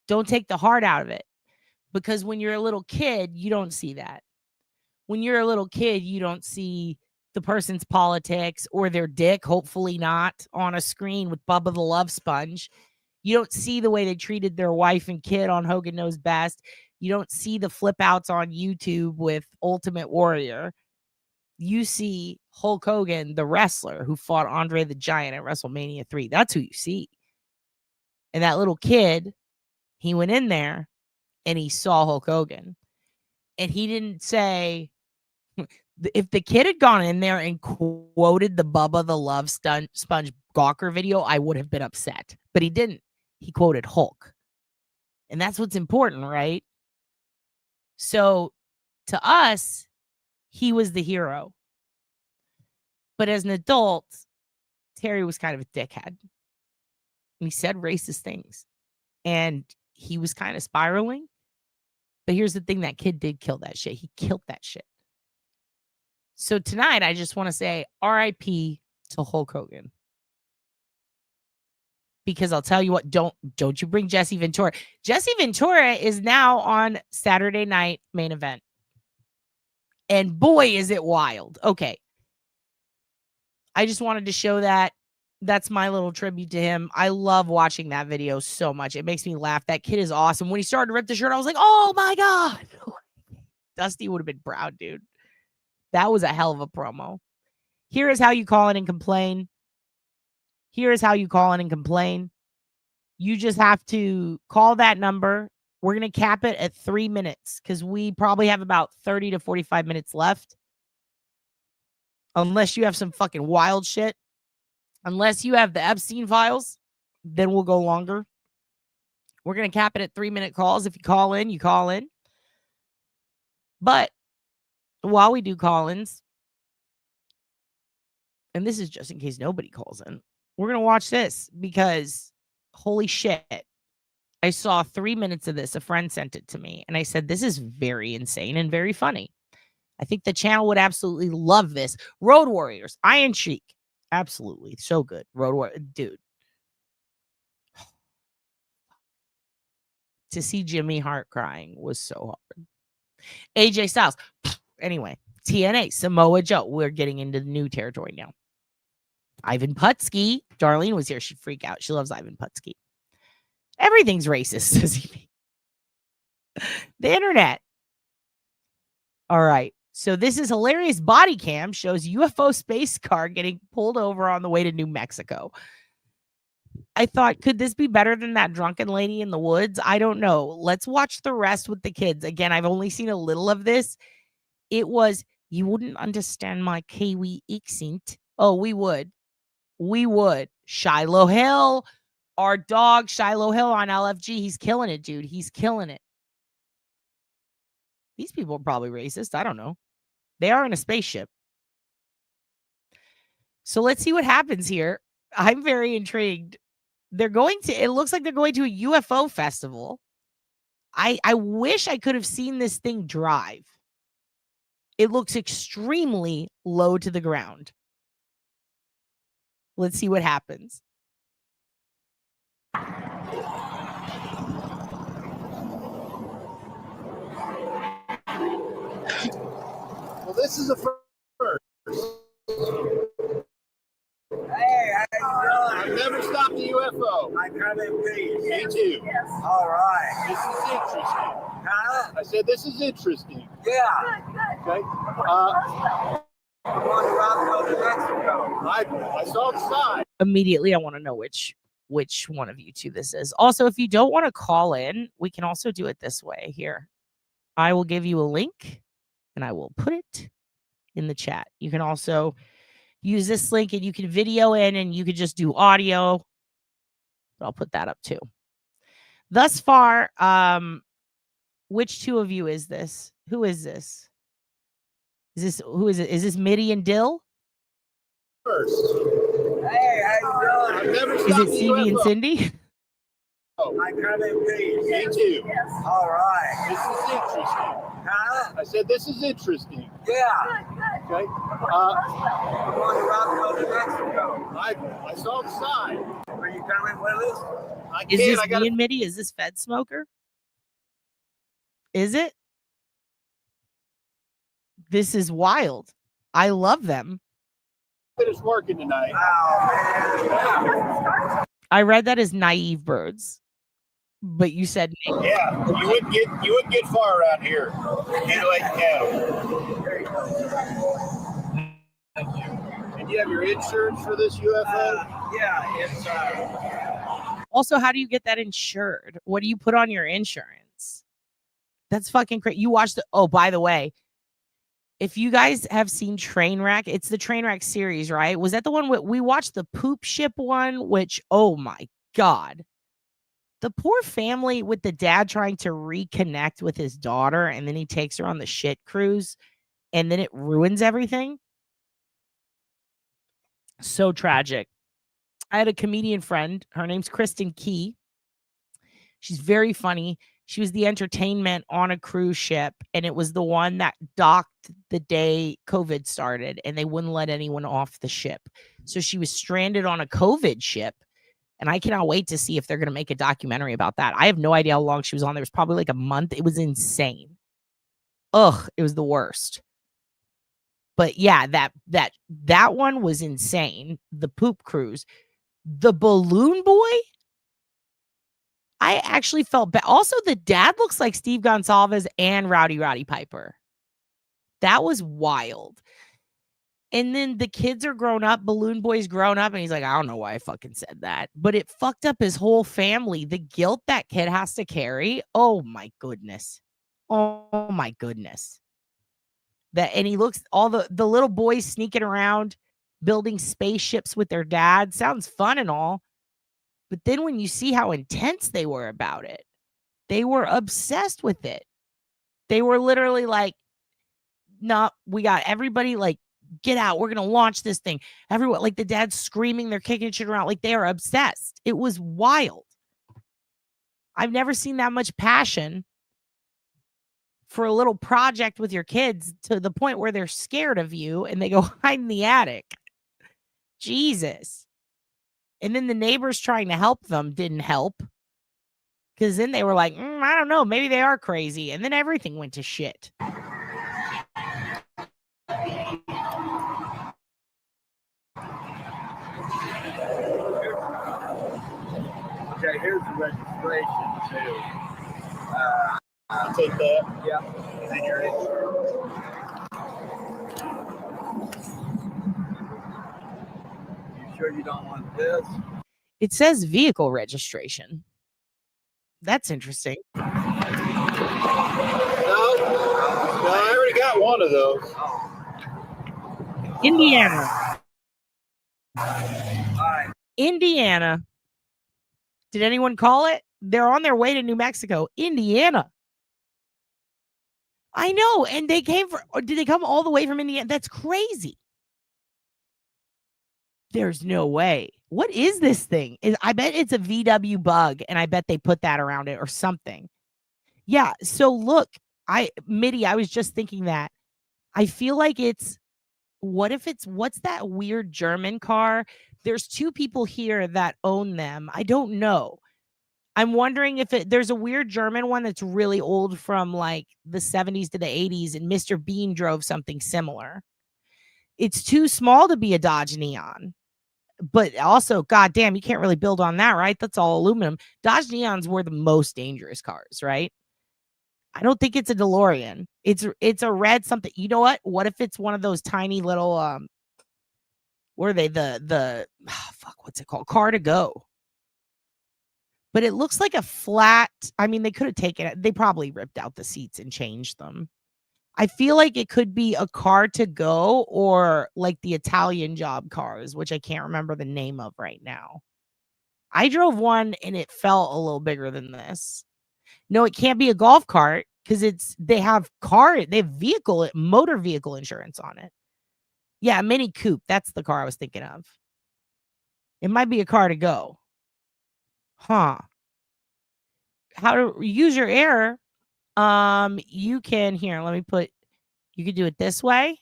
Don't take the heart out of it. Because when you're a little kid, you don't see that. When you're a little kid, you don't see the person's politics or their dick, hopefully not, on a screen with Bubba the Love Sponge. You don't see the way they treated their wife and kid on Hogan Knows Best. You don't see the flip outs on YouTube with Ultimate Warrior. You see Hulk Hogan, the wrestler who fought Andre the Giant at WrestleMania 3. That's who you see. And that little kid, he went in there and he saw Hulk Hogan. And he didn't say, if the kid had gone in there and quoted the Bubba the Love Sponge Gawker video, I would have been upset. But he didn't. He quoted Hulk. And that's what's important, right? So to us, he was the hero. But as an adult, Terry was kind of a dickhead. And he said racist things. And he was kind of spiraling. But here's the thing, that kid did kill that shit. He killed that shit. So tonight, I just want to say R.I.P. to Hulk Hogan. Because I'll tell you what, don't you bring Jesse Ventura. Jesse Ventura is now on Saturday Night Main Event. And boy, is it wild. Okay. I just wanted to show that. That's my little tribute to him. I love watching that video so much. It makes me laugh. That kid is awesome. When he started to rip the shirt, I was like, oh my God. Dusty would have been proud, dude. That was a hell of a promo. Here is how you call in and complain. Here is how you call in and complain. You just have to call that number. We're going to cap it at 3 minutes because we probably have about 30 to 45 minutes left. Unless you have some fucking wild shit. Unless you have the Epstein files, then we'll go longer. We're going to cap it at 3-minute calls. If you call in, you call in. But while we do call-ins, and this is just in case nobody calls in, we're going to watch this because holy shit. I saw 3 minutes of this. A friend sent it to me and I said, this is very insane and very funny. I think the channel would absolutely love this. Road Warriors, Iron Sheik. Absolutely. So good. Road Warrior, dude. To see Jimmy Hart crying was so hard. AJ Styles. Anyway, TNA, Samoa Joe. We're getting into the new territory now. Ivan Putski. Darlene was here. She'd freak out. She loves Ivan Putski. Everything's racist, says he. The internet. All right. So this is hilarious. Body cam shows UFO space car getting pulled over on the way to New Mexico. I thought, could this be better than that drunken lady in the woods? I don't know. Let's watch the rest with the kids. Again, I've only seen a little of this. It was, you wouldn't understand my Kiwi accent. Oh, we would. We would. Shiloh Hill, our dog Shiloh Hill on LFG. He's killing it, dude. He's killing it. These people are probably racist. I don't know. They are in a spaceship. So let's see what happens here. I'm very intrigued. It looks like they're going to a UFO festival. I wish I could have seen this thing drive. It looks extremely low to the ground. Let's see what happens. Well, this is a first. Hey, how you doing? I've never stopped a UFO. I come in peace. Me too. All right. This is interesting. Huh? I said this is interesting. Yeah. Okay. I'm on the route to go to Mexico. I saw the sign. Immediately, I want to know which one of you two this is. Also, if you don't want to call in, we can also do it this way. Here, I will give you a link and I will put it in the chat. You can also use this link and you can video in and you could just do audio. I'll put that up too. Thus far, which two of you is this? Who is this? Who is it? Is this Mitty and Dill? First. Hey, how you doing? I've never Is stopped it Stevie and Cindy? I come in peace. Me too. All right. This is interesting. Huh? I said this is interesting. Yeah. Okay. I'm on the route to go to Mexico. I saw the sign. Are you coming with us? I Is can't. this I gotta. me and Mitty? Is this Fed Smoker? Is it? This is wild. I love them. Finished working tonight. I read that as naive birds, but you said Yeah, you wouldn't get far around here. Mutilating cattle. Thank you. And you have your insurance for this UFO? Yeah, it's Also, how do you get that insured? What do you put on your insurance? That's fucking crazy. You watched the, oh, by the way, if you guys have seen Trainwreck, it's the Trainwreck series, right? Was that the one we watched the poop ship one, which, oh my God. The poor family with the dad trying to reconnect with his daughter, and then he takes her on the shit cruise, and then it ruins everything. So tragic. I had a comedian friend. Her name's Kristen Key. She's very funny. She was the entertainment on a cruise ship, and it was the one that docked the day COVID started, and they wouldn't let anyone off the ship. So she was stranded on a COVID ship, and I cannot wait to see if they're going to make a documentary about that. I have no idea how long she was on there. It was probably like a month. It was insane. Ugh, it was the worst. But yeah, that one was insane. The poop cruise. The balloon boy, I actually felt bad. Also, the dad looks like Steve Gonsalves and Rowdy Piper. That was wild. And then the kids are grown up. Balloon Boy's grown up. And he's like, I don't know why I fucking said that. But it fucked up his whole family. The guilt that kid has to carry. Oh, my goodness. Oh, my goodness. And he looks, all the little boys sneaking around, building spaceships with their dad. Sounds fun and all. But then when you see how intense they were about it, they were obsessed with it. They were literally like, no, we got everybody like, get out. We're going to launch this thing. Everyone, like the dad's screaming, they're kicking shit around. Like they are obsessed. It was wild. I've never seen that much passion for a little project with your kids to the point where they're scared of you and they go hide in the attic. Jesus. And then the neighbors trying to help them didn't help. Because then they were like, I don't know, maybe they are crazy. And then everything went to shit. Okay, here's the registration too. I'll take that. Yeah. And your insurance. You sure you don't want this? It says vehicle registration. That's interesting. No, I already got one of those. Indiana. Did anyone call it? They're on their way to New Mexico. Indiana. I know. And they came or did they come all the way from Indiana? That's crazy. There's no way. What is this thing? I bet it's a VW bug, and I bet they put that around it or something. Yeah. So look, Mitty, I was just thinking that. I feel like what's that weird German car? There's two people here that own them. I don't know. I'm wondering if there's a weird German one that's really old from like the 70s to the 80s, and Mr. Bean drove something similar. It's too small to be a Dodge Neon. But also, goddamn, you can't really build on that, right? That's all aluminum. Dodge Neons were the most dangerous cars, right? I don't think it's a DeLorean. It's a red something. You know what? What if it's one of those tiny little where are they what's it called? Car to go. But it looks like a flat. I mean, they could have taken it. They probably ripped out the seats and changed them. I feel like it could be a car to go or like the Italian job cars, which I can't remember the name of right now. I drove one and it felt a little bigger than this. No, it can't be a golf cart because they have motor vehicle insurance on it. Yeah, a Mini Coupe. That's the car I was thinking of. It might be a car to go. Huh. How to use your error. You can you can do it this way.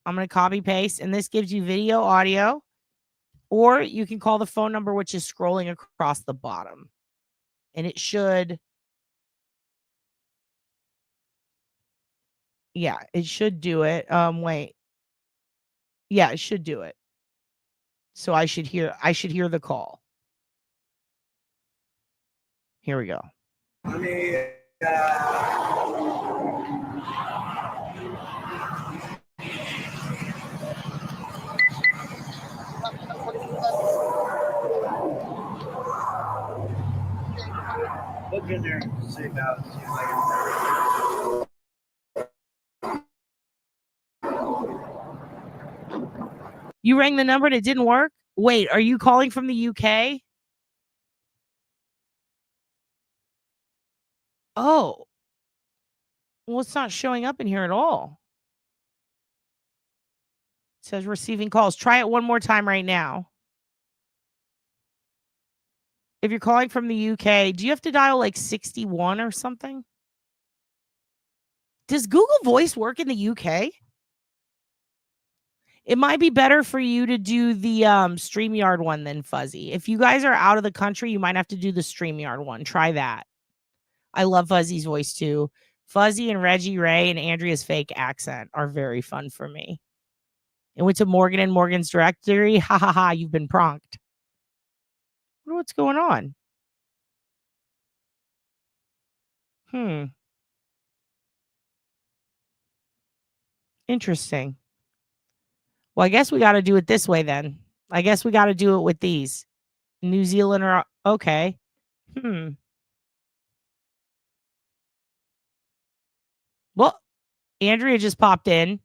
I'm going to copy paste, and this gives you video, audio, or you can call the phone number, which is scrolling across the bottom, and it should do it. Wait, Yeah, it should do it. So I should hear the call. Here we go. I mean, look in there and see about it. You rang the number and it didn't work? Wait, are you calling from the UK? Oh. Well, it's not showing up in here at all. It says receiving calls. Try it one more time right now. If you're calling from the UK, do you have to dial like 61 or something? Does Google Voice work in the UK? It might be better for you to do the StreamYard one than Fuzzy. If you guys are out of the country, you might have to do the StreamYard one. Try that. I love Fuzzy's voice too. Fuzzy and Reggie Ray and Andrea's fake accent are very fun for me. It went to Morgan and Morgan's directory. Ha ha ha, you've been pranked. I wonder what's going on. Interesting. Well, I guess we got to do it this way then. I guess we got to do it with these. New Zealand or okay. Well, Andrea just popped in.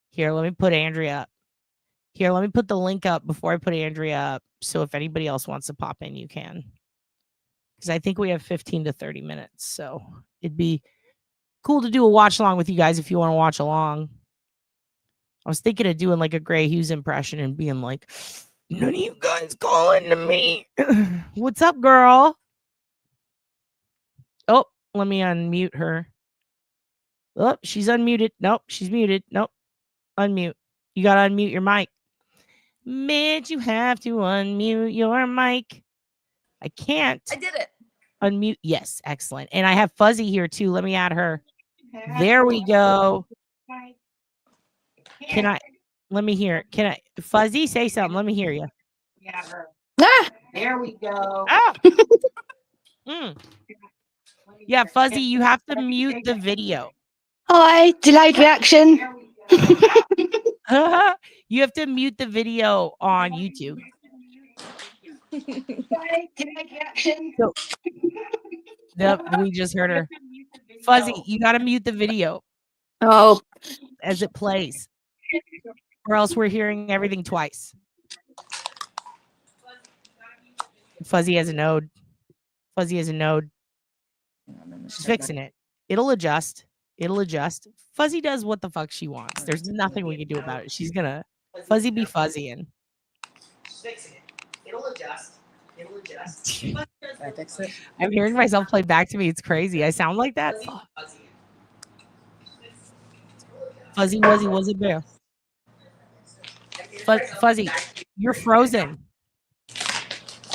Here, let me put Andrea up. Here, let me put the link up before I put Andrea up. So if anybody else wants to pop in, you can. Because I think we have 15 to 30 minutes. So it'd be cool to do a watch along with you guys if you want to watch along. I was thinking of doing like a Gray Hughes impression and being like, none of you guys calling to me. What's up, girl? Oh, let me unmute her. Oh, she's unmuted. Nope, she's muted. Nope. Unmute. You got to unmute your mic. Mitch, you have to unmute your mic. I can't. I did it. Unmute. Yes, excellent. And I have Fuzzy here too. Let me add her. There we go. Can I? Let me hear. Can I? Fuzzy, say something. Let me hear you. Ah! There we go. Ah! Yeah, Fuzzy, you have to mute the video. Hi, delayed reaction. You have to mute the video on YouTube. So, yep, we just heard her. Fuzzy, you got to mute the video. Oh. As it plays. Or else we're hearing everything twice. Fuzzy has a node. Fuzzy has a node. She's fixing it. It'll adjust. It'll adjust. Fuzzy does what the fuck she wants. There's nothing we can do about it. She's gonna Fuzzy be fuzzying. She's fixing it. It'll adjust. It'll adjust. I fix it? I'm hearing myself play back to me. It's crazy. I sound like that. Fuzzy, Wuzzy, was it bear? Fuzzy, you're frozen.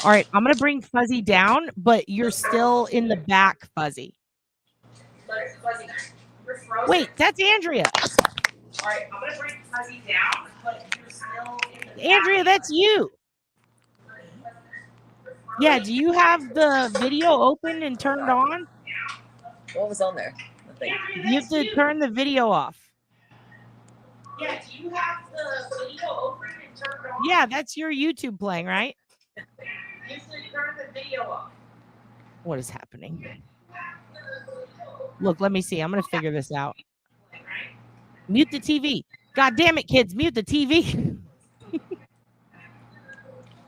All right, I'm gonna bring Fuzzy down, but you're still in the back, Fuzzy. Wait, that's Andrea. All right, I'm gonna bring Fuzzy down, but you're still in the back. Andrea, that's you. Yeah, do you have the video open and turned on? What was on there? Nothing. You have to turn the video off. Yeah, do you have the video open and turned on? Yeah, that's your YouTube playing, right? You have to turn the video off. What is happening? Look, let me see. I'm going to figure this out. Mute the TV. God damn it, kids. Mute the TV.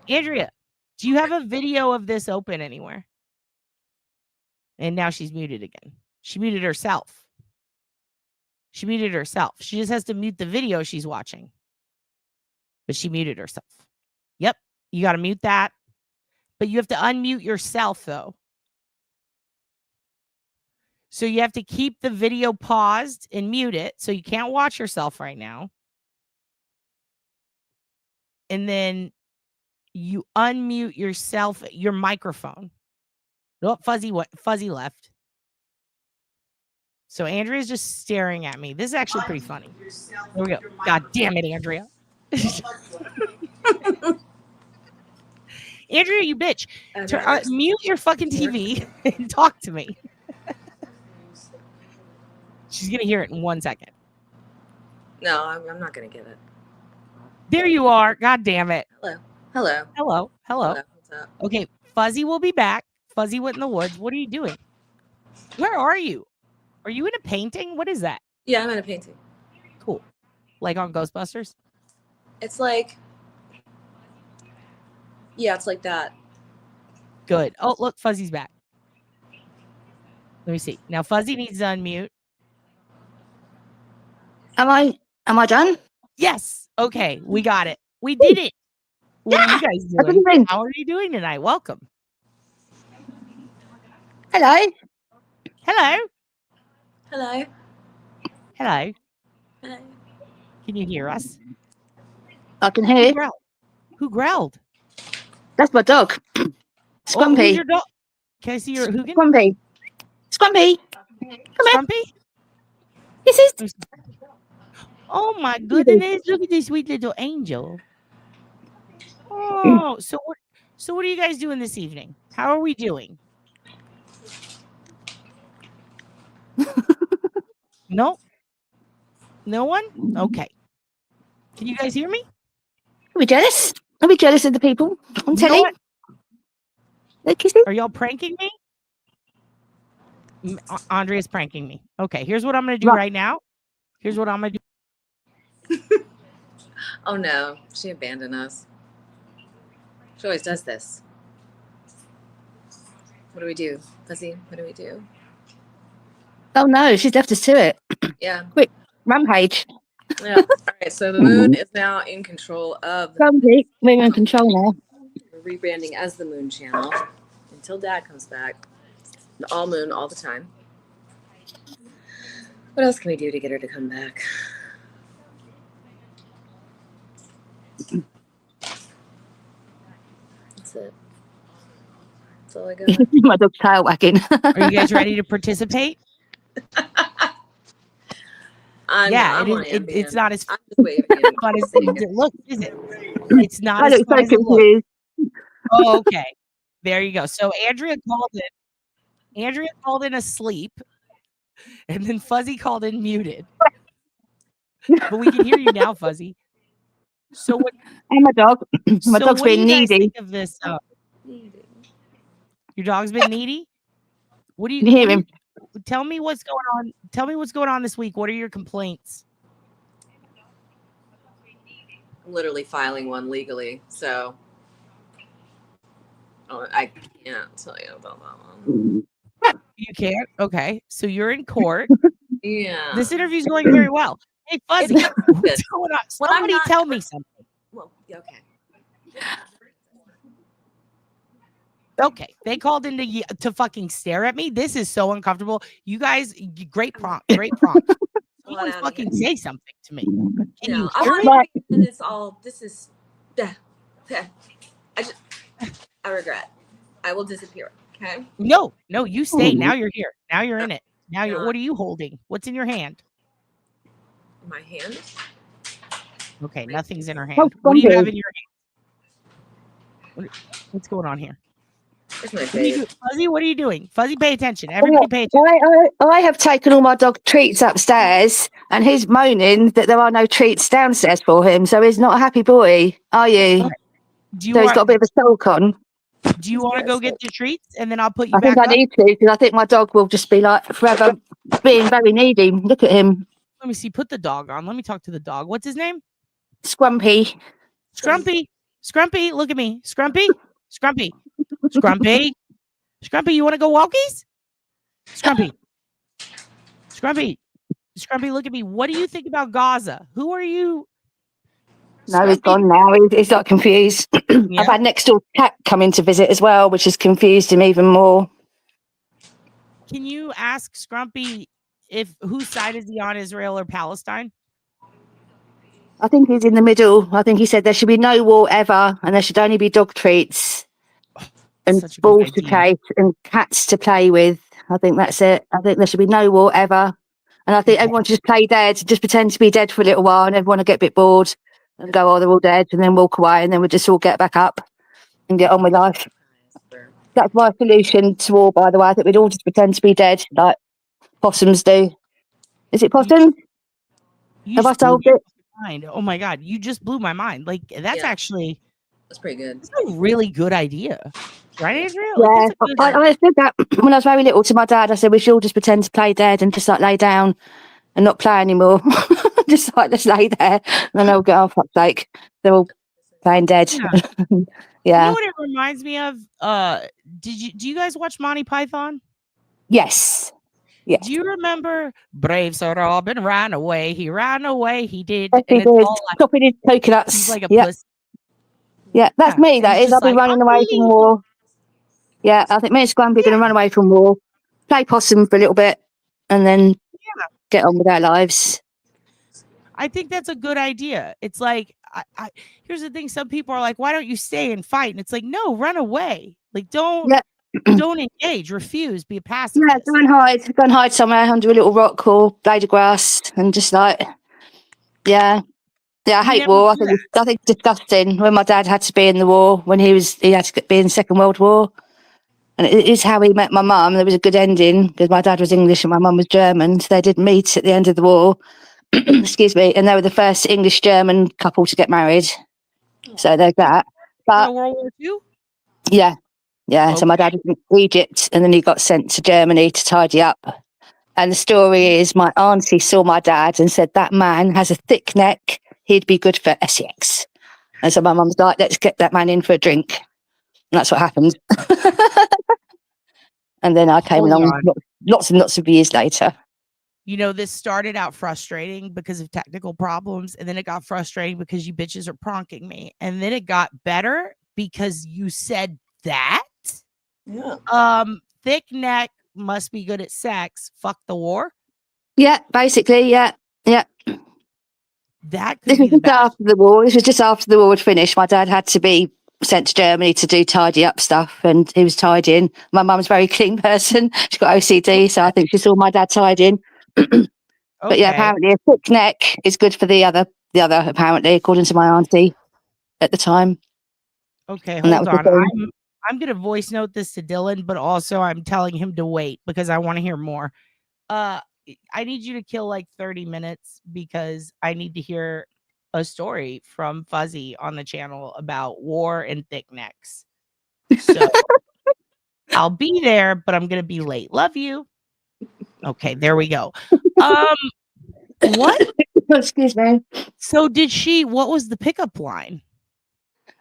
Andrea, do you have a video of this open anywhere? And now she's muted again. She muted herself. She muted herself. She just has to mute the video she's watching. But she muted herself. Yep. You got to mute that. But you have to unmute yourself, though. So you have to keep the video paused and mute it. So you can't watch yourself right now. And then you unmute yourself, your microphone. Oh, Fuzzy left. So Andrea's just staring at me. This is actually pretty funny. Here we go. God damn it, Andrea. Andrea, you bitch. Mute your fucking TV and talk to me. She's going to hear it in 1 second. No, I'm not going to get it. There you are. God damn it. Hello. Hello. Hello. Hello. What's up? Okay. Fuzzy will be back. Fuzzy went in the woods. What are you doing? Where are you? Are you in a painting? What is that? Yeah, I'm in a painting. Cool. Like on Ghostbusters? It's like, yeah, it's like that. Good. Oh, look, Fuzzy's back. Let me see. Now Fuzzy needs to unmute. Am I done? Yes. Okay, we got it. We did it. What are you guys doing? How are you doing tonight? Welcome. Hello. Hello. Hello. Hello. Hello. Can you hear us? I can hear. Who growled? Who growled? That's my dog. Scrumpy. Who's your dog? Can I see your Hoogan? Scrumpy. Scrumpy. Come Scrumpy? This is. Oh my goodness! Look at this sweet little angel. Oh, so what are you guys doing this evening? How are we doing? No? No one? Okay. Can you guys hear me? Are we jealous? Are we jealous of the people on telly? Are y'all pranking me? Andrea's pranking me. Okay, here's what I'm going to do right now. Here's what I'm going to do. Oh no, she abandoned us. She always does this. What do we do, Fuzzy? What do we do? Oh no, she's left us to it. Yeah. Quick, rampage. Yeah. All right. So the moon is now in control of. Grumpy, we're in control now. We're rebranding as the Moon Channel until Dad comes back. The all moon all the time. What else can we do to get her to come back? That's it. That's all I got. My dog's tail wagging. Are you guys ready to participate? It's not as. Look, is it? It's not. I look so confused. Oh, okay. There you go. So Andrea called in asleep, and then Fuzzy called in muted. But we can hear you now, Fuzzy. So what? And my dog. My dog's being needy. Think of this. Your dog's been needy. What do you hear him? Tell me what's going on. Tell me what's going on this week. What are your complaints? I'm literally filing one legally, so I can't tell you about that one. You can't? Okay. So you're in court. Yeah. This interview's going very well. Hey, Fuzzy, what's going on? Somebody tell me something. Well, okay. Okay, they called in to fucking stare at me. This is so uncomfortable. You guys, great prompt. Someone fucking say something to me. Can you hear me? And it's all. This is. I regret. I will disappear. Okay. No, you stay. Now you're here. Now you're in it. Now you're. What are you holding? What's in your hand? My hand. Okay, nothing's in her hand. What do you have in your hand? What's going on here? Fuzzy, what are you doing? Fuzzy, pay attention. Everybody pay attention. I have taken all my dog treats upstairs, and he's moaning that there are no treats downstairs for him. So he's not a happy boy, are you? He's got a bit of a sulk on. Do you want to go get the treats, and then I'll put you back I think I need to, because I think my dog will just be like forever being very needy. Look at him. Let me see. Put the dog on. Let me talk to the dog. What's his name? Scrumpy. Scrumpy, look at me. Scrumpy. Scrumpy, you want to go walkies? Scrumpy, look at me. What do you think about Gaza? Who are you? No, he's gone now. He's not confused. I've had next door cat come in to visit as well, which has confused him even more. Can you ask Scrumpy whose side is he on, Israel or Palestine? I think he's in the middle. I think he said there should be no war ever, and there should only be dog treats and balls to chase and cats to play with. I think that's it. I think there should be no war ever. And I think everyone should just play dead, just pretend to be dead for a little while, and everyone will get a bit bored. and go, oh, they're all dead, and then walk away, and then we just all get back up and get on with life. That's my solution to war, by the way. I think we'd all just pretend to be dead, like possums do. Is it possums? Have I solved it? Mind. Oh my God, you just blew my mind. Like that's actually pretty good. That's a really good idea, right, Andrea? Yeah, Like, that's a good idea. I said that when I was very little to my dad. I said we should all just pretend to play dead and just like lay down and not play anymore. Just like just lay there, and then they'll go, oh fuck's sake, they're all playing dead. Yeah. Yeah. You know what it reminds me of? Do you guys watch Monty Python? Yes. Yeah. Do you remember Brave Sir Robin ran away? He ran away. He did. Yes, and he did. Chopping his coconuts. He's like a yeah. pussy. Yeah, that's me. That is. I'll be running away from war. Yeah, I think me and Scrumpy are going to run away from war, play possum for a little bit, and then get on with our lives. I think that's a good idea. It's like, here's the thing. Some people are like, why don't you stay and fight? And it's like, no, run away. Like, don't engage, refuse, be a pacifist. Yeah, go and hide somewhere under a little rock or blade of grass and just like, yeah, I hate war. I think it's disgusting. When my dad had to be in the war, when he had to be in the Second World War, and it is how he met my mum. There was a good ending because my dad was English and my mum was German. So they did meet at the end of the war. Excuse me, and they were the first English-German couple to get married. So there's that. But World War II? Yeah. Okay. So my dad was in Egypt, and then he got sent to Germany to tidy up. And the story is, my auntie saw my dad and said, that man has a thick neck. He'd be good for Essex. And so my mum's like, let's get that man in for a drink. And that's what happened. And then I came along lots and lots of years later. You know, this started out frustrating because of technical problems, and then it got frustrating because you bitches are pronking me, and then it got better because you said that. Yeah. Thick neck must be good at sex. Fuck the war. Yeah, basically, yeah. That could be just after the war. This was just after the war had finished. My dad had to be sent to Germany to do tidy up stuff, and he was tidying. My mum's a very clean person. She's got OCD, so I think she saw my dad tidying. But yeah, apparently a thick neck is good for the other apparently, according to my auntie at the time. Okay, hold on. I'm gonna voice note this to Dylan, but also I'm telling him to wait because I want to hear more. I need you to kill like 30 minutes because I need to hear a story from Fuzzy on the channel about war and thick necks. So I'll be there, but I'm gonna be late. Love you. Okay, there we go. What? Excuse me. So what was the pickup line?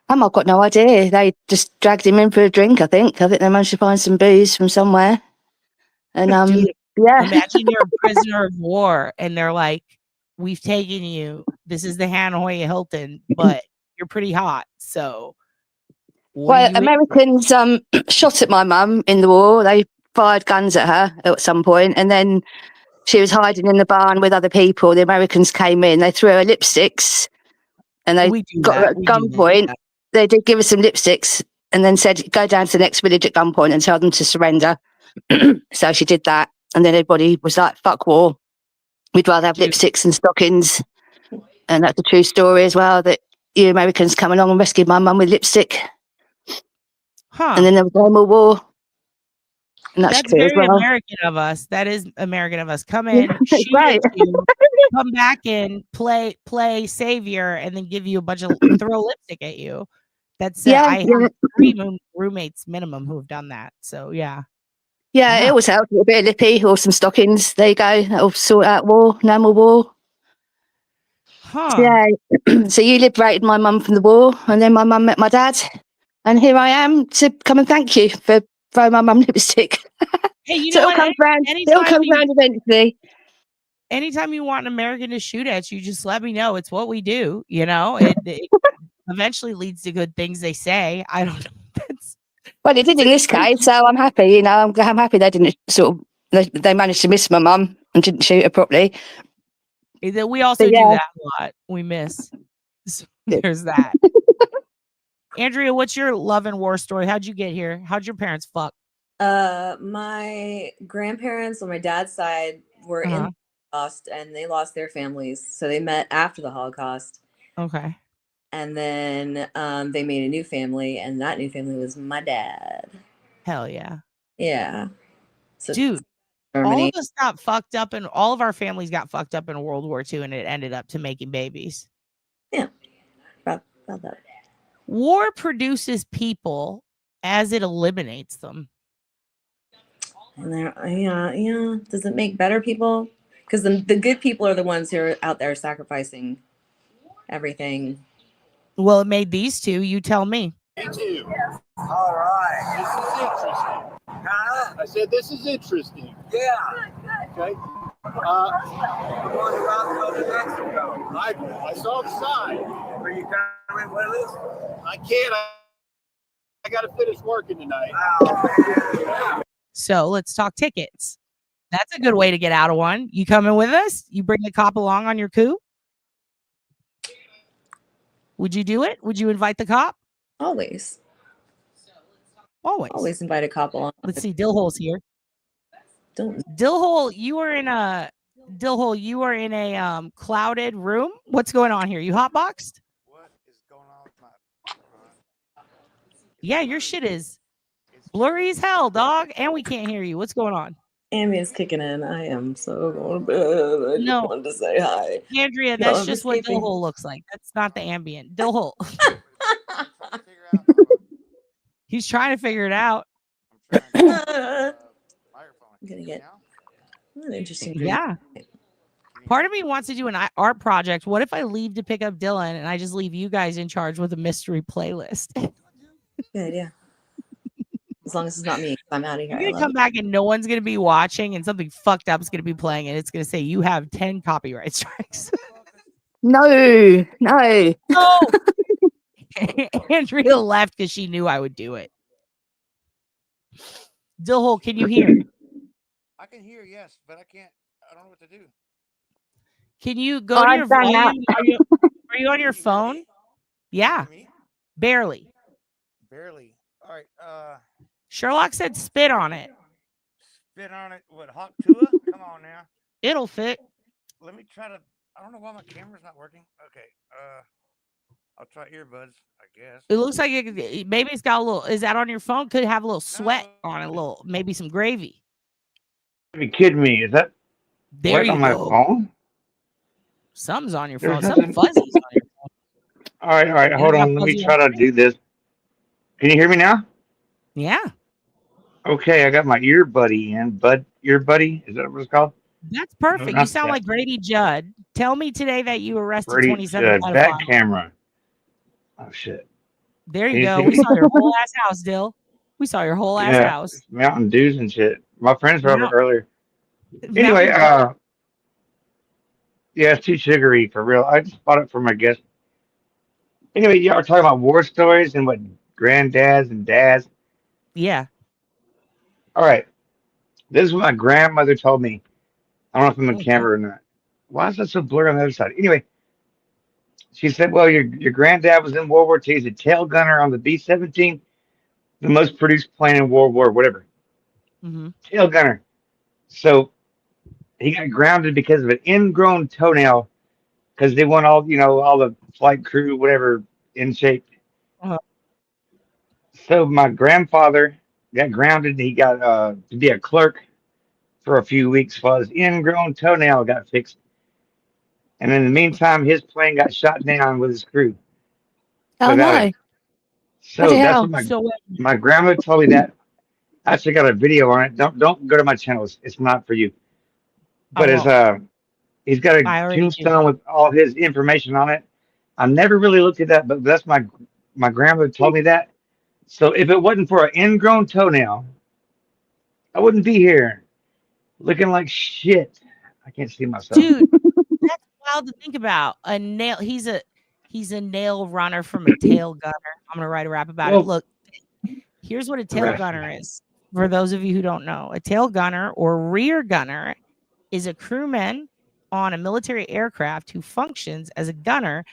I've got no idea. They just dragged him in for a drink, I think. They managed to find some booze from somewhere. And yeah. Imagine you're a prisoner of war and they're like, we've taken you. This is the Hanoi Hilton, but you're pretty hot. So Americans shot at my mum in the war. They fired guns at her at some point, and then she was hiding in the barn with other people. The Americans came in, they threw her lipsticks, and they got her at gunpoint. They did give her some lipsticks and then said, go down to the next village at gunpoint and tell them to surrender. So she did that, and then everybody was like, fuck war. We'd rather have lipsticks and stockings. And that's a true story as well, that you Americans come along and rescued my mum with lipstick. And then there was no more war. And that's true very as well. American of us. That is American of us. Come in, shoot at you, come back in, play savior, and then give you a bunch of throw lipstick at you. That's I have 3 roommates minimum who have done that. So yeah. Yeah, it always helps. A bit of lippy or some stockings. There you go. That'll sort out war. No more war. Yeah. So you liberated my mum from the war, and then my mum met my dad, and here I am to come and thank you for throwing my mum lipstick. Hey, you so know it'll come round. It'll come round eventually. Anytime you want an American to shoot at you, just let me know. It's what we do. You know, it eventually leads to good things. They say. I don't know. Well, it did in this case, so I'm happy. You know, I'm happy they didn't they managed to miss my mum and didn't shoot her properly. We also do that a lot. We miss. So there's that. Andrea, what's your love and war story? How'd you get here? How'd your parents fuck? My grandparents on my dad's side were in the Holocaust, and they lost their families, so they met after the Holocaust. Okay. And then they made a new family, and that new family was my dad. Hell yeah. Yeah. So dude, Germany. all of us got fucked up, and all of our families got fucked up in World War II, and it ended up to making babies. Yeah. About that. War produces people as it eliminates them. And yeah. Does it make better people? Because the good people are the ones who are out there sacrificing everything. Well, it made these two. You tell me. Me too. All right. This is interesting. Huh? I said this is interesting. Yeah. Okay. We're going to Roswell, New Mexico. I saw the sign. Are you coming with us? I can't. I got to finish working tonight. Oh, man. So let's talk tickets. That's a good way to get out of one. You coming with us? You bring the cop along on your coup? Would you do it? Would you invite the cop? Always. Always invite a cop along. Let's see. Dillhole's here. Dillhole, you are in a clouded room. What's going on here? You hotboxed? What is going on with my Yeah, your shit is blurry as hell, dog, and we can't hear you. What's going on? Ambient's kicking in. I am so going to bed. I just wanted to say hi. Andrea, that's just what Dillhole looks like. That's not the ambient. Dillhole. He's trying to figure it out. I'm gonna get an interesting dream. Yeah. Part of me wants to do an art project. What if I leave to pick up Dylan and I just leave you guys in charge with a mystery playlist? Good idea. As long as it's not me, I'm out of here. You're gonna come back and no one's gonna be watching, and something fucked up is gonna be playing, and it's gonna say you have 10 copyright strikes. No. Andrea left because she knew I would do it. Dillhole, can you hear? I can hear, yes, but I can't. I don't know what to do. Can you go to your volume? Are you on your phone? Yeah. Barely. All right. Sherlock said spit on it. Spit on it. What, hot Tua? Come on now. It'll fit. Let me try to. I don't know why my camera's not working. Okay. I'll try earbuds, I guess. It looks like maybe it's got a little. Is that on your phone? Could have a little sweat on it, a little, maybe some gravy. Are you kidding me? Is that there you on my go. phone? Something's on your phone. Something fuzzy's on your phone. All right. Hold on. Let me try to do this. Can you hear me now? Yeah. Okay, I got my ear buddy in. Ear buddy? Is that what it's called? That's perfect. No, you sound that. like Grady Judd. Tell me today that you arrested Grady 27 Judd. Back camera. Oh, shit. There you go. We saw your whole ass house, Dill. We saw your whole ass house. Mountain Dews and shit. My friends were over earlier. Mountain Anyway, Dew. yeah, it's too sugary for real. I just bought it for my guest. Anyway, y'all are talking about war stories and what granddads and dads. Yeah. All right. This is what my grandmother told me. I don't know if I'm on camera or not. Why is that so blurry on the other side? Anyway, she said, well, your granddad was in World War II. He's a tail gunner on the B-17, the most produced plane in World War, whatever. Mm-hmm. Tail gunner. So he got grounded because of an ingrown toenail because they want all the flight crew, whatever, in shape. Uh-huh. So my grandfather got grounded. He got to be a clerk for a few weeks while his ingrown toenail got fixed. And in the meantime, his plane got shot down with his crew. Oh, no. So that's what my grandma told me that. I actually got a video on it. Don't go to my channel. It's not for you. But he's got a tombstone with all his information on it. I never really looked at that, but that's my grandmother told me that. So if it wasn't for an ingrown toenail, I wouldn't be here looking like shit. I can't see myself. Dude, that's wild to think about. A nail. He's a nail runner from a tail gunner. I'm gonna write a rap about it. Look, here's what a tail gunner is. For those of you who don't know, a tail gunner or rear gunner is a crewman on a military aircraft who functions as a gunner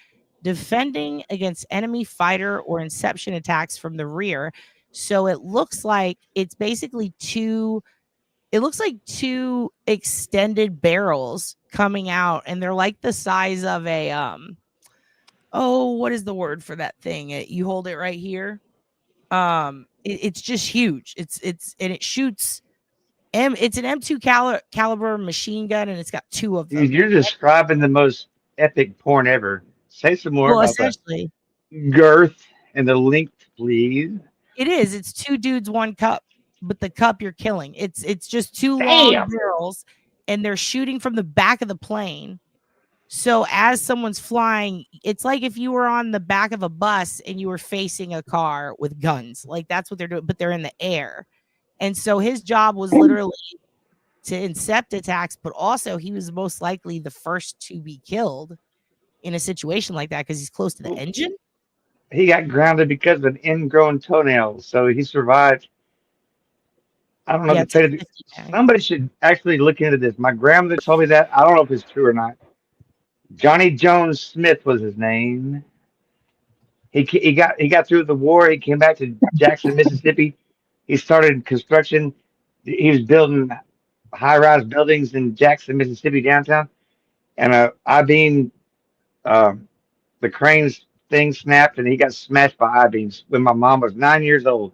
defending against enemy fighter or inception attacks from the rear. So it looks like it's basically two extended barrels coming out, and they're like the size of a oh, what is the word for that thing? You hold it right here. It's just huge. It's and it shoots. It's an M2 caliber machine gun, and it's got 2 of them. Dude, you're describing the most epic porn ever. Say some more Well, about the essentially, girth and the length, please. it is. It's 2 dudes, 1 cup, but the cup you're killing. It's just 2 long Damn. barrels, and they're shooting from the back of the plane. So as someone's flying, it's like if you were on the back of a bus and you were facing a car with guns. Like that's what they're doing, but they're in the air. And so his job was literally to incept attacks, but also he was most likely the first to be killed in a situation like that because he's close to the engine. He got grounded because of an ingrown toenail, so he survived. I don't know the fate of it. Somebody should actually look into this. My grandmother told me that. I don't know if it's true or not. Johnny Jones Smith was his name. He got through the war. He came back to Jackson, Mississippi. He started construction. He was building high-rise buildings in Jackson, Mississippi downtown. And I-beam, the crane's thing snapped, and he got smashed by I-beams when my mom was 9 years old.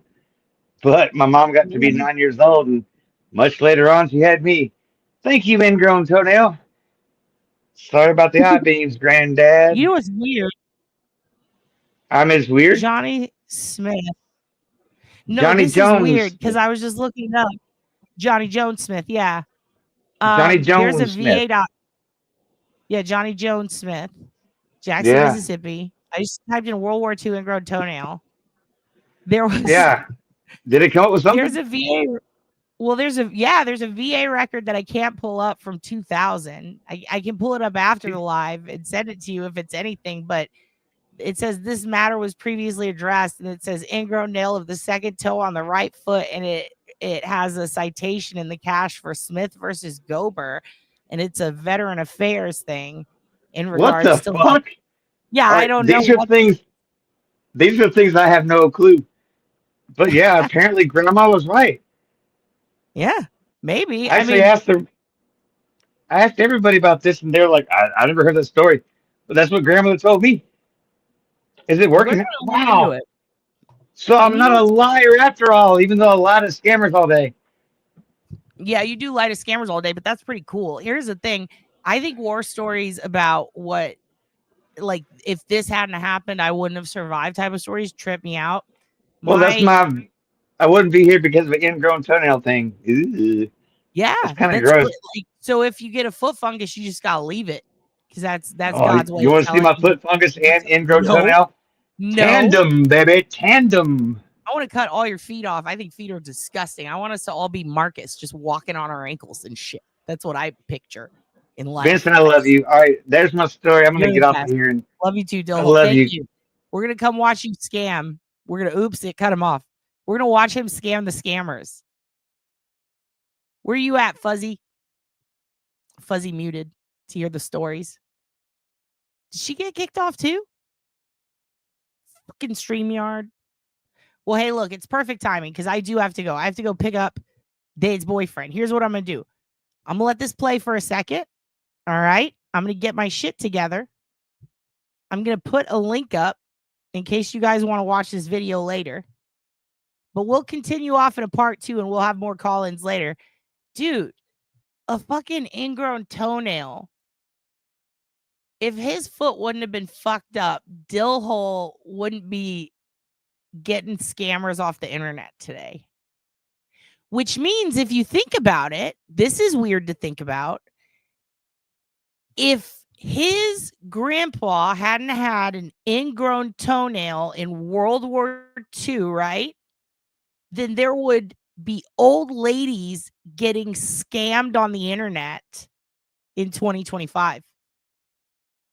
But my mom got to be 9 years old, and much later on, she had me. Thank you, ingrown toenail. Sorry about the I-beams, granddad. You know what's weird? I'm as weird. Johnny Smith. No, Johnny this Jones. is weird because I was just looking up Johnny Jones Smith. Yeah. Johnny Jones there's a Smith. VA Yeah, Johnny Jones Smith, Jackson, Mississippi. I just typed in World War II ingrown toenail. There was Did it come up with something? There's a VA. Well, there's a VA record that I can't pull up from 2000. I can pull it up after the live and send it to you if it's anything, but it says this matter was previously addressed, and it says ingrown nail of the second toe on the right foot, and it has a citation in the cache for Smith versus Gober, and it's a veteran affairs thing in regards what the to fuck? Yeah, Right, I don't know. These are things I have no clue. But yeah, apparently Grandma was right. Yeah, maybe. I asked everybody about this, and they're like, I never heard that story. But that's what Grandmother told me. Is it working? Wow. So I'm not a liar after all, even though I lie to scammers all day. Yeah, you do lie to scammers all day, but that's pretty cool. Here's the thing. I think war stories about what, like, if this hadn't happened, I wouldn't have survived type of stories trip me out. Well, I wouldn't be here because of an ingrown toenail thing. Ew. Yeah. It's kind of gross. So if you get a foot fungus, you just got to leave it because that's God's way. You want to see my foot fungus and ingrown toenail? No. Tandem, baby. Tandem. I want to cut all your feet off. I think feet are disgusting. I want us to all be Marcus, just walking on our ankles and shit. That's what I picture in life. Vincent, I love you. All right, there's my story. I'm going to get off of here. And love you too, Dill. I love Thank you. We're going to come watch you scam. We're going to, cut him off. We're going to watch him scam the scammers. Where you at, Fuzzy? Fuzzy muted to hear the stories. Did she get kicked off too? Fucking StreamYard. Well, hey, look, it's perfect timing because I do have to go. I have to go pick up Dade's boyfriend. Here's what I'm going to do. I'm going to let this play for a second. All right. I'm going to get my shit together. I'm going to put a link up in case you guys want to watch this video later. But we'll continue off in a part 2 and we'll have more call-ins later. Dude, a fucking ingrown toenail. If his foot wouldn't have been fucked up, Dillhole wouldn't be getting scammers off the internet today. Which means if you think about it, this is weird to think about. If his grandpa hadn't had an ingrown toenail in World War II, right? Then there would be old ladies getting scammed on the internet in 2025.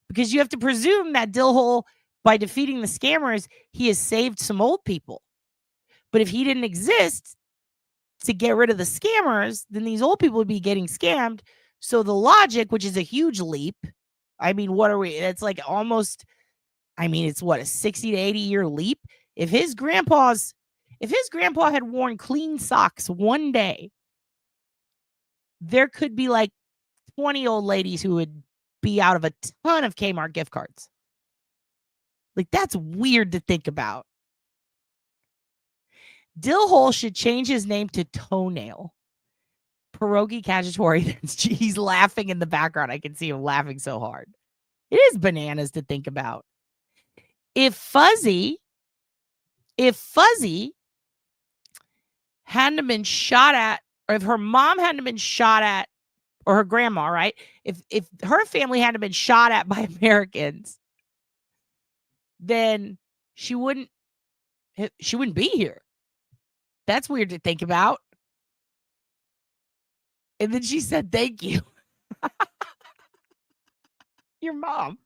Because you have to presume that Dillhole, by defeating the scammers, he has saved some old people. But if he didn't exist to get rid of the scammers, then these old people would be getting scammed. So the logic, which is a huge leap, I mean, what are we? It's like almost, I mean, it's what, a 60 to 80 year leap? If his grandpa had worn clean socks one day, there could be like 20 old ladies who would be out of a ton of Kmart gift cards. Like, that's weird to think about. Dill Hole should change his name to Toenail. Pierogi Cacciatore. He's laughing in the background. I can see him laughing so hard. It is bananas to think about. If Fuzzy hadn't been shot at, or if her mom hadn't been shot at, or her grandma, right? If her family hadn't been shot at by Americans, then she wouldn't be here. That's weird to think about. And then she said, thank you. Your mom.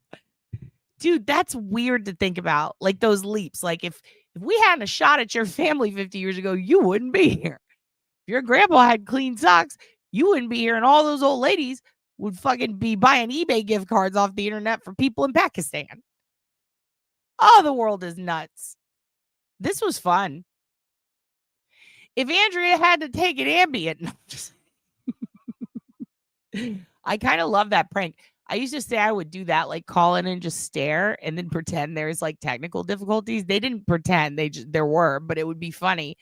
Dude, that's weird to think about. Like those leaps. Like if we hadn't a shot at your family 50 years ago, you wouldn't be here. If your grandpa had clean socks, you wouldn't be here. And all those old ladies would fucking be buying eBay gift cards off the internet for people in Pakistan. Oh, the world is nuts. This was fun. If Andrea had to take an Ambien, I kind of love that prank. I used to say I would do that, like call in and just stare and then pretend there's like technical difficulties. They didn't pretend, there were, but it would be funny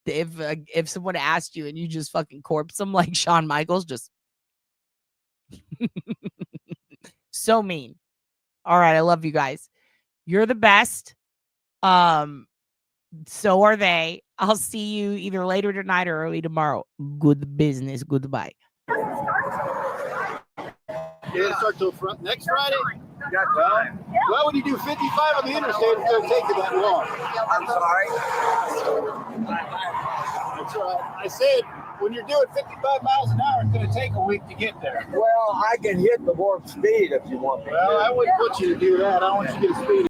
if someone asked you and you just fucking corpse them like Shawn Michaels, just so mean. All right, I love you guys. You're the best. So are they. I'll see you either later tonight or early tomorrow. Good business. Goodbye. You didn't start till next Friday? Why would you do 55 on the interstate if it's going to take you that long? I'm sorry. That's right. I said, when you're doing 55 miles an hour, it's going to take a week to get there. Well, I can hit the warp speed if you want me to. Well, I wouldn't put you to do that. I want you to get a speed.